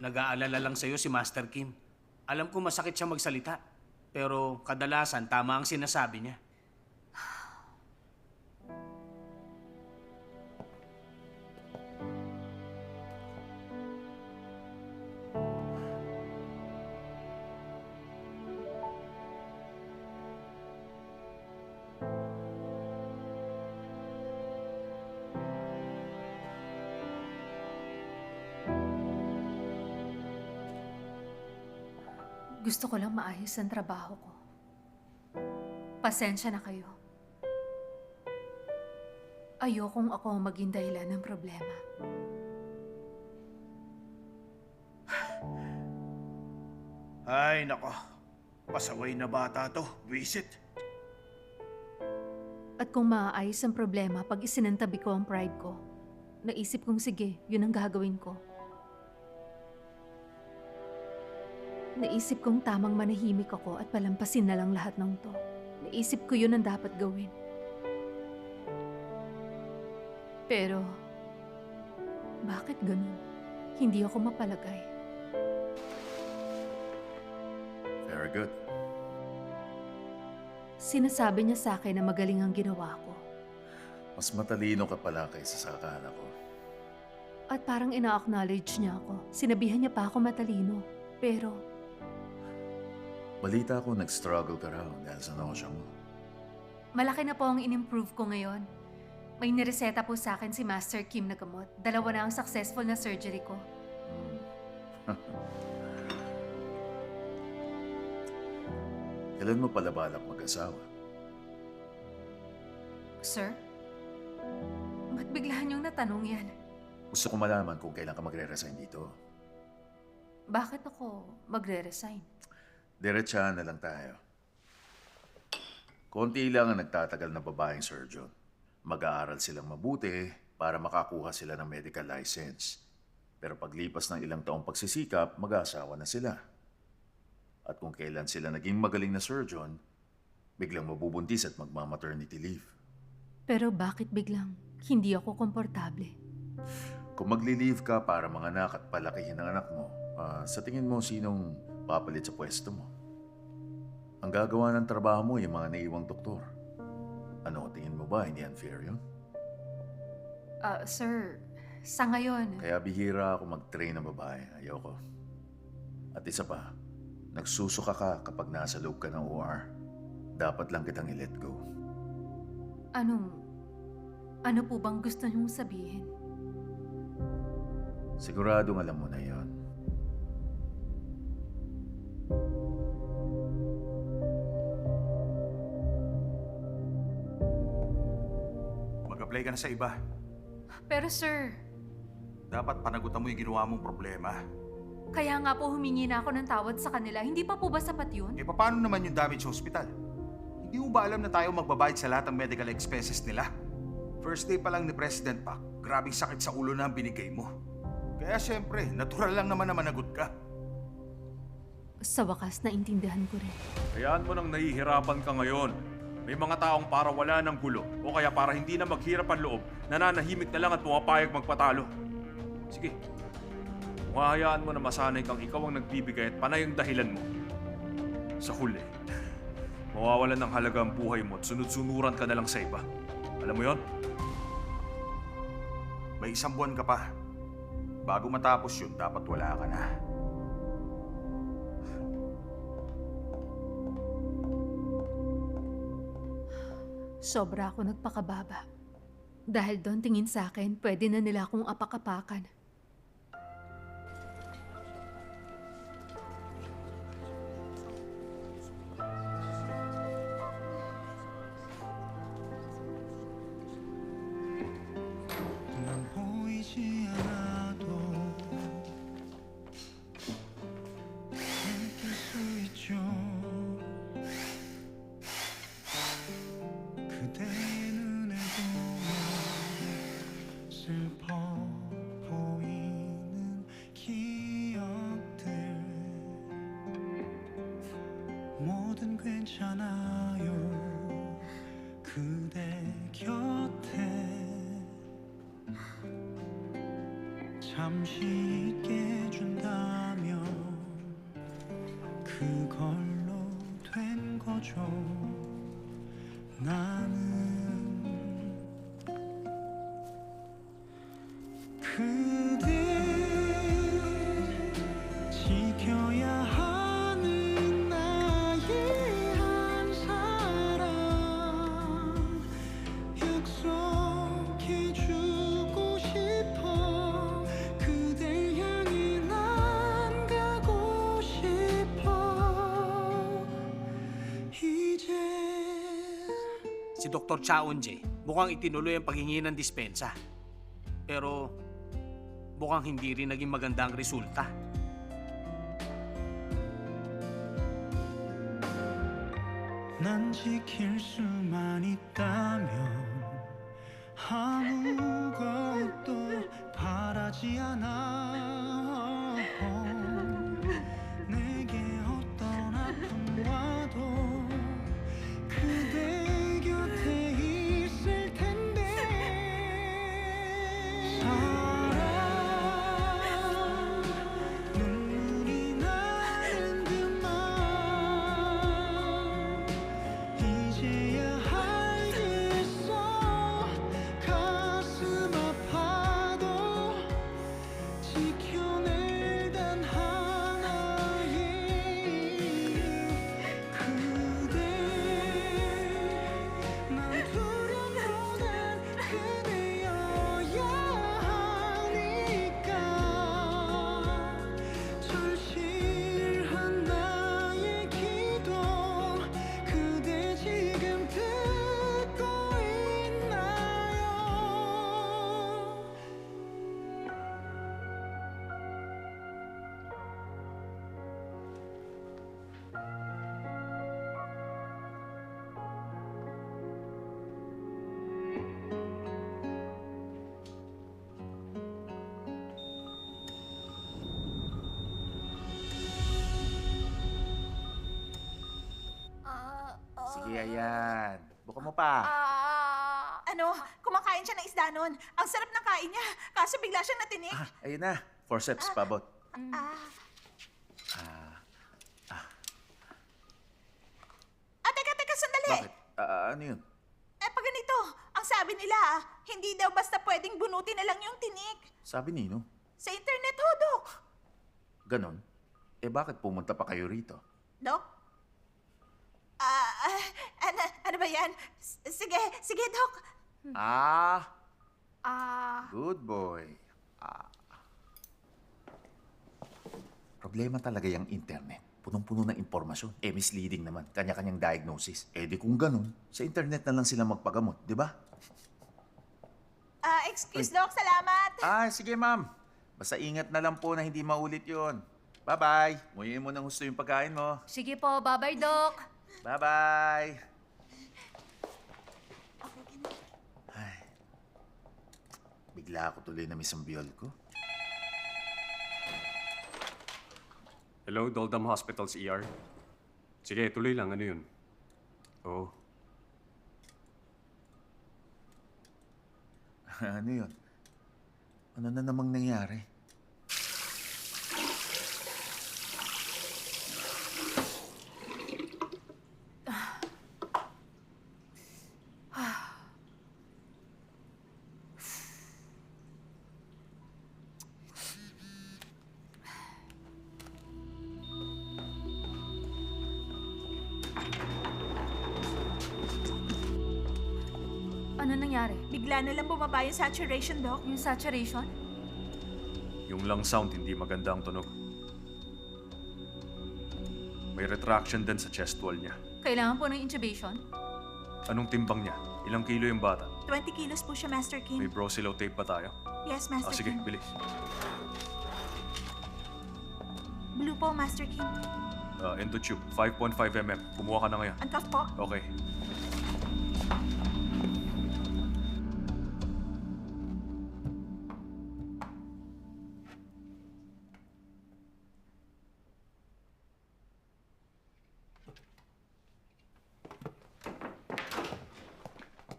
nag-aalala lang sa'yo si Master Kim. Alam ko masakit siya magsalita, pero kadalasan tama ang sinasabi niya. Gusto ko lang maayos ang trabaho ko. Pasensya na kayo. Ayokong ako ang maging dahilan ng problema. Ay, nako. Pasaway na bata to. Visit. At kung maaayos ang problema pag isinantabi ko ang pride ko, naisip kong sige, yun ang gagawin ko. Naisip kong tamang manahimik ako at palampasin na lang lahat ng to. Naisip ko yun ang dapat gawin. Pero, bakit ganun? Hindi ako mapalagay. Very good. Sinasabi niya sa akin na magaling ang ginawa ko. Mas matalino ka pala kaysa sa akala ko. At parang ina-acknowledge niya ako. Sinabihan niya pa ako matalino. Pero Balita ko nag-struggle ka raw dahil sa nausya mo. malaki na po ang in-improve ko ngayon. May nireseta po sa akin si Master Kim na gamot. 2 na ang successful na surgery ko. Kailan mo pala balak mag-asawa? Sir? Ba't biglaan niyong natanong yan? Gusto ko malaman kung kailan ka magre-resign dito. Bakit ako magre-resign? Diretsahan na lang tayo. Konti lang ang nagtatagal na babaeng surgeon. Mag-aaral silang mabuti para makakuha sila ng medical license. Pero paglipas ng ilang taong pagsisikap, mag-aasawa na sila. At kung kailan sila naging magaling na surgeon, biglang mabubuntis at magma-maternity leave. Pero bakit biglang hindi ako komportable? Kung magli-leave ka para manganak at palakihin ang anak mo, sa tingin mo sinong papalit sa pwesto mo? Ang gagawa ng trabaho mo yung mga naiwang doktor. Ano, tingin mo ba hindi unfair yun? Sir, sa ngayon, Kaya bihira ako mag-train ng babae. Ayoko. At isa pa, nagsusuka ka kapag nasa loob ka ng OR. Dapat lang kitang i-let go. ano po bang gusto niyong sabihin? Siguradong alam mo na yon. Mag-apply ka na sa iba. Pero sir, Dapat panagutan mo yung ginawa mong problema. kaya nga po humingi na ako ng tawad sa kanila. Hindi pa po ba sapat yun? Eh, paano naman yung damage sa hospital? Hindi mo ba alam na tayo magbabayad sa lahat ng medical expenses nila? First day pa lang ni President Pak, grabing sakit sa ulo na ang binigay mo. Kaya syempre, natural lang naman na managot ka. Sa wakas, naintindihan ko rin. Hayaan mo nang nahihirapan ka ngayon. May mga taong para wala ng gulo o kaya para hindi na maghirap ang loob, nananahimik na lang at pumapayag magpatalo. Sige, kung hahayaan mo na masanay kang ikaw ang nagbibigay at panay ang dahilan mo, sa huli, mawawalan ng halaga ang buhay mo at sunod-sunuran ka na lang sa iba. Alam mo yon? May 1 buwan ka pa. Bago matapos yun, dapat wala ka na. Sobra ako nagpakababa. Dahil doon tingin sa akin, pwede na nila akong apakapakan. 난 보이지 않아도 느낄 수 있죠. 그대의 눈을 보면 슬퍼 보이는 기억들 뭐든 괜찮아요. 그대 곁에 잠시 있게 준다면 그걸로 된 거죠. 나는 그대 지켜야 하는 나의 한 사람 약속해주고 싶어. 그댈 향해 난 가고 싶어. 이제 Si Dr. Chaunje, mukhang itinuloy ang paghingi ng dispensa. Pero mukhang hindi rin naging maganda ang resulta. 난 지킬 수만 있다면 아무것도 바라지 않아. 내게 어떤 아픔 와도 그대 곁에 있을 텐데. 사랑 눈물이 나는 그만 이제야 알겠어. 가슴 아파도 ayan. Buka mo pa. Kumakain siya ng isda nun. Ang sarap ng kain niya. Kaso bigla siyang natinik. Ayun na. Forceps, pabot. Teka, sandali. Bakit? Ano yun? Pag ganito, ang sabi nila, hindi daw basta pwedeng bunutin na lang yung tinik. Sabi Nino. Sa internet ho, Dok. Ganon? Bakit pumunta pa kayo rito? Dok? Ano ba yan? Sige, Dok. Good boy. Problema talaga yung internet. Punong-puno ng impormasyon. Misleading naman. Kanya-kanyang diagnosis. Di kung ganun, sa internet na lang sila magpagamot, di ba? Excuse, Dok. Salamat. Sige ma'am. Basta ingat na lang po na hindi maulit yon. Bye-bye. Muyin mo ng gusto yung pagkain mo. Sige po, bye-bye, Doc. Bye-bye. Ay. Bigla ako tuloy na miss ang biyol ko. Hello, Doldam Hospital's ER. Sige, tuloy lang. Ano yun? Oo. Ano yun? Ano na namang nangyari? Ano nangyari? Bigla na lang bumaba yung saturation, Dok. Yung saturation? Yung lung sound, hindi maganda ang tunog. May retraction din sa chest wall niya. Kailangan po ng intubation? Anong timbang niya? Ilang kilo yung bata? 20 kilos po siya, Master May Kim. brosilo tape ba tayo? Yes, Master Sige, Kim. bilis. Blue po, Master Kim. Endotube, 5.5 mm. Kumuha ka na ngayon. Ang cuff po. Okay.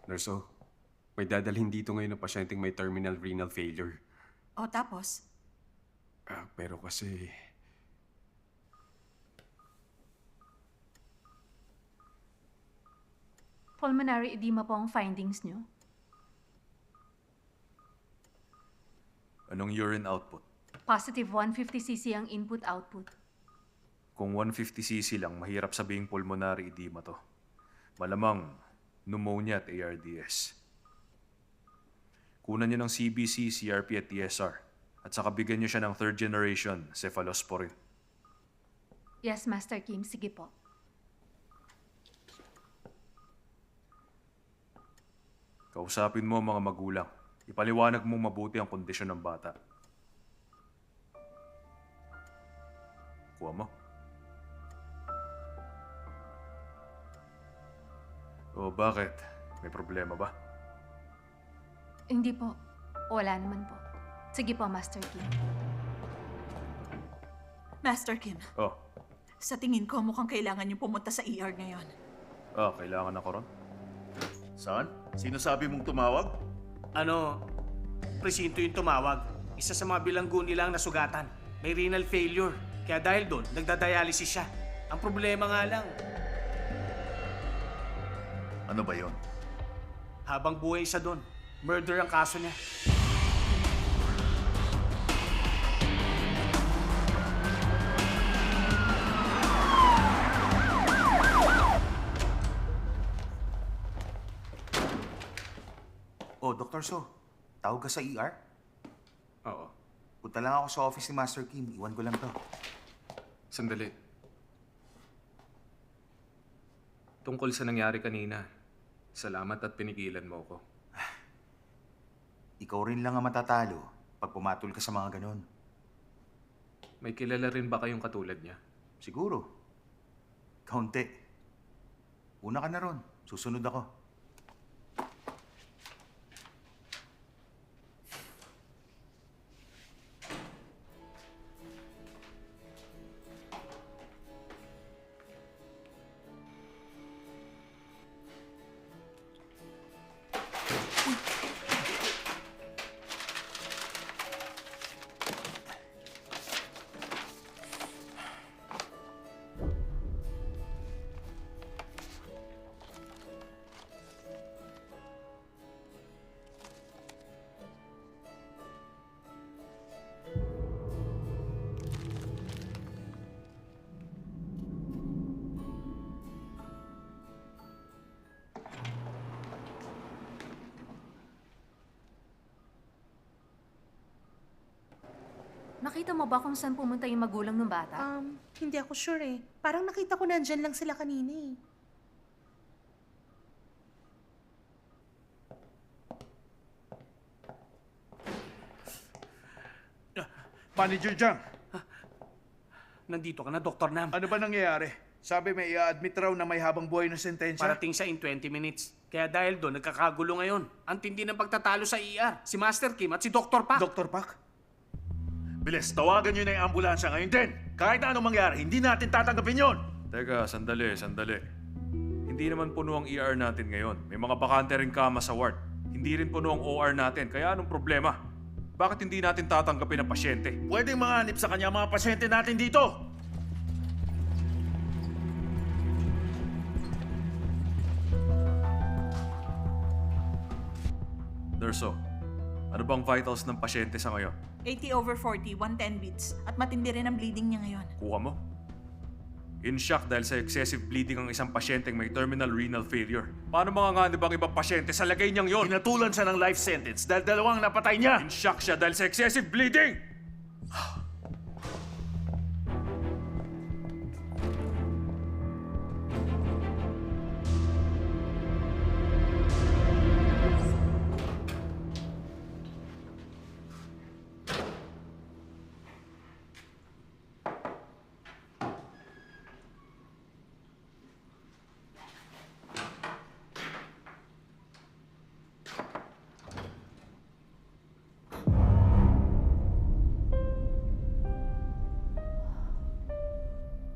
Nurso, may dadalhin dito ngayon ng pasyenteng may terminal renal failure. Tapos? Pero kasi... Pulmonary edema po ang findings niyo. Anong urine output? Positive 150cc ang input-output. Kung 150cc lang, mahirap sabihing pulmonary edema to. Malamang pneumonia at ARDS. Kunan niyo ng CBC, CRP at TSR. At saka bigyan niyo siya ng third generation cephalosporin. Yes, Master Kim. Sige po. Kausapin mo ang mga magulang. Ipaliwanag mong mabuti ang kondisyon ng bata. Kuha mo. Bakit? May problema ba? Hindi po. Wala naman po. Sige po, Master Kim. Master Kim, sa tingin ko mukhang kailangan yung pumunta sa ER ngayon. Kailangan ako ron? Saan? Sino sabi mong tumawag? Presinto yung tumawag. Isa sa mga bilanggo nila ang nasugatan. May renal failure. Kaya dahil doon, nagdadialysis siya. Ang problema nga lang, Ano ba yon? habang buhay siya doon, murder ang kaso niya. Dr. So, tawag ka sa ER? Oo. Punta lang ako sa office ni Master Kim. Iwan ko lang to. Sandali. Tungkol sa nangyari kanina, salamat at pinigilan mo ko. Ikaw rin lang ang matatalo pag pumatol ka sa mga ganon. May kilala rin ba kayong katulad niya? Siguro. Kaunti. Una ka na ron. Susunod ako. Nakita mo ba kung saan pumunta yung magulang ng bata? Hindi ako sure eh. Parang nakita ko nandyan lang sila kanina eh. Manager Jang, Nandito ka na, Dr. Nam. ano ba nangyayari? Sabi may i-admit raw na may habang buhay na sentensya. Parating siya in 20 minutes. Kaya dahil doon, nagkakagulo ngayon. Ang tindi ng pagtatalo sa ER. Si Master Kim at si Dr. Pak. Dr. Pak? Bilis, tawagan nyo na yung ambulansya ngayon din. Kahit na anong mangyari, hindi natin tatanggapin yon. Teka, sandali. Hindi naman puno ang ER natin ngayon. May mga bakante rin kama sa ward. Hindi rin puno ang OR natin. Kaya anong problema? Bakit hindi natin tatanggapin ang pasyente? Pwedeng manganib sa kanya ang mga pasyente natin dito. Nurso, ano bang vitals ng pasyente sa ngayon? 80/40, 110 beats. At matindi rin ang bleeding niya ngayon. Kuha mo? In shock dahil sa excessive bleeding ang isang pasyenteng may terminal renal failure. Paano mga nganib ang ibang pasyente sa lagay niyang yon? Pinatulan siya ng life sentence dahil dalawang napatay niya. In shock siya dahil sa excessive bleeding!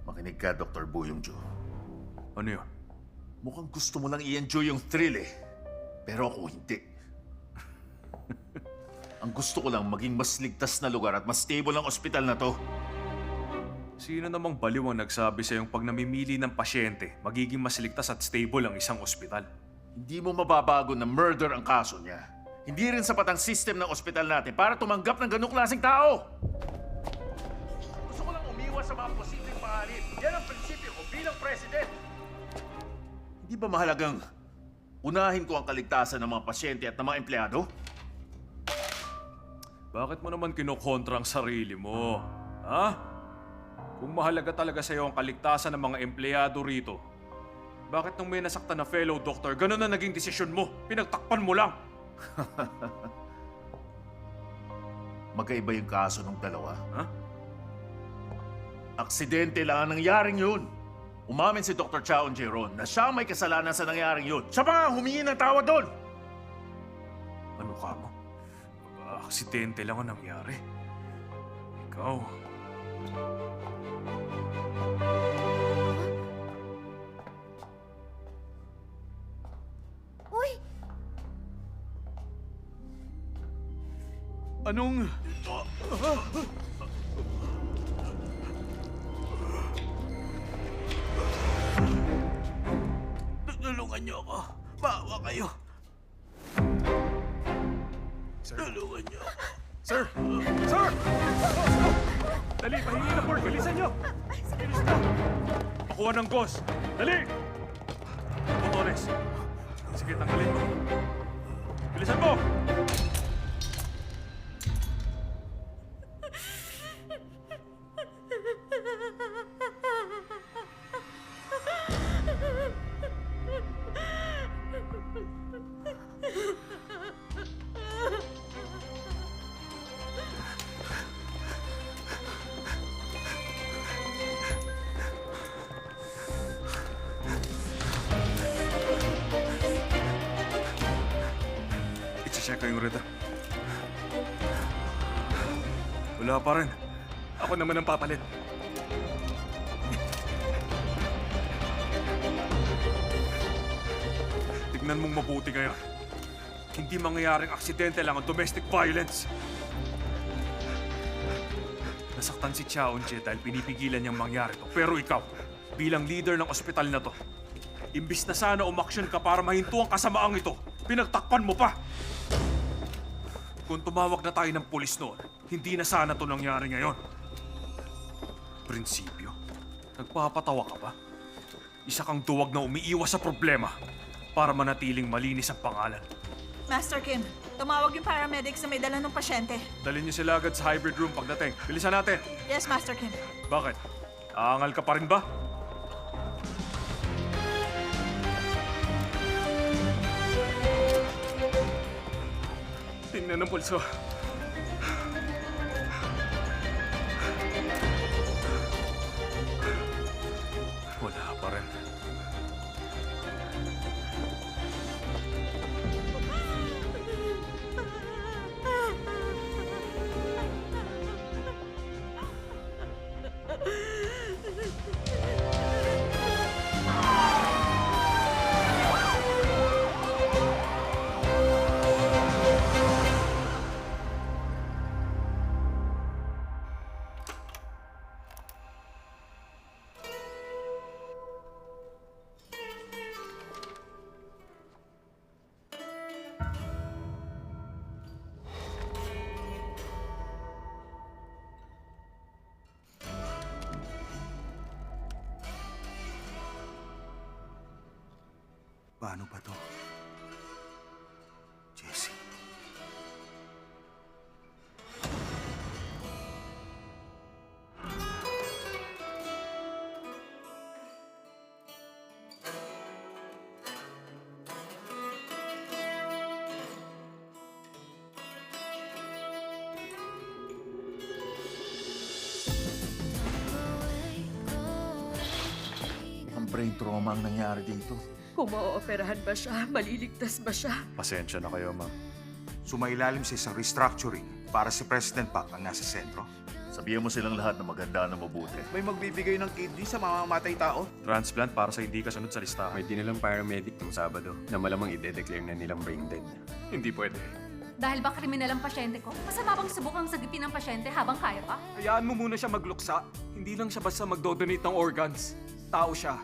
Makinig ka, Dr. Buyongju. Ano yun? Mukhang gusto mo lang i-enjoy yung thrill eh. Pero ako hindi. Ang gusto ko lang maging mas ligtas na lugar at mas stable ang ospital na to. Sino namang baliw ang nagsabi sa yung pag namimili ng pasyente, magiging mas ligtas at stable ang isang ospital? Hindi mo mababago na murder ang kaso niya. Hindi rin sapat ang system ng ospital natin para tumanggap ng ganong klaseng tao. Gusto ko lang umiwas sa mga posibleng panganib. Yan ang prinsipyo ko bilang president. Hindi ba mahalagang unahin ko ang kaligtasan ng mga pasyente at ng mga empleyado? Bakit mo naman kinokontra ang sarili mo? Ha? Kung mahalaga talaga sa'yo ang kaligtasan ng mga empleyado rito, bakit nung may nasaktan na fellow doctor, ganun na naging desisyon mo? Pinagtakpan mo lang! Magkaiba yung kaso ng dalawa. Ha? Aksidente lang ang nangyaring yun. Umamin si Dr. Chaon Jeron na siya may kasalanan sa nangyaring yun. Siya pa nga humingi ng tawad doon. Ano ka mo? Aksidente lang ang nangyari. Ikaw... Uy! Anong... Tulungan niyo ako. Maawa kayo. Tulungan niyo ako. Sir! Sir! Dali, pahingi na board. Bilisan nyo! Bilis na! Pakuha ng gauze. Dali! Motores. Sige, tanggalin mo. Bilisan mo! I-check ko yung rita. Wala pa rin. Ako naman ang papalit. Tignan mong mabuti ngayon. Hindi mangyayaring aksidente lang ang domestic violence. Nasaktan si Chaon-je dahil pinipigilan niyang mangyari to. Pero ikaw, bilang leader ng ospital na to, imbis na sana umaksyon ka para mahinto ang kasamaang ito, pinagtakpan mo pa! Kung tumawag na tayo ng pulis noon, hindi na sana to nangyari ngayon. Prinsipyo? Nagpapatawa ka ba? Isa kang duwag na umiiwas sa problema para manatiling malinis ang pangalan. Master Kim, tumawag yung paramedics na may dala ng pasyente. Dalhin niyo sila agad sa hybrid room pagdating. Bilisan natin. Yes, Master Kim. Bakit? Aangal ka pa rin ba? Tingnan ang pulso. Wala pa rin. Paano ba to? Jesse. Ang brain trauma ang nangyari dito. Kung maaoperahan ba siya, maliligtas ba siya? Pasensya na kayo, ma'am. Sumailalim sa isang restructuring para si President Park ang nasa sentro. Sabihan mo silang lahat na maganda na mabuti. May magbibigay ng kidney sa mamamatay tao? Transplant para sa hindi kasunod sa listahan. May dinalang paramedic ng Sabado na malamang ide-declare na nilang brain dead. Hindi pwede. Dahil ba kriminal ang pasyente ko? Masama bang subukang sagipin ng pasyente habang kaya pa? Hayaan mo muna siya magluksa. Hindi lang siya basta magdodonate ng organs. Tao siya.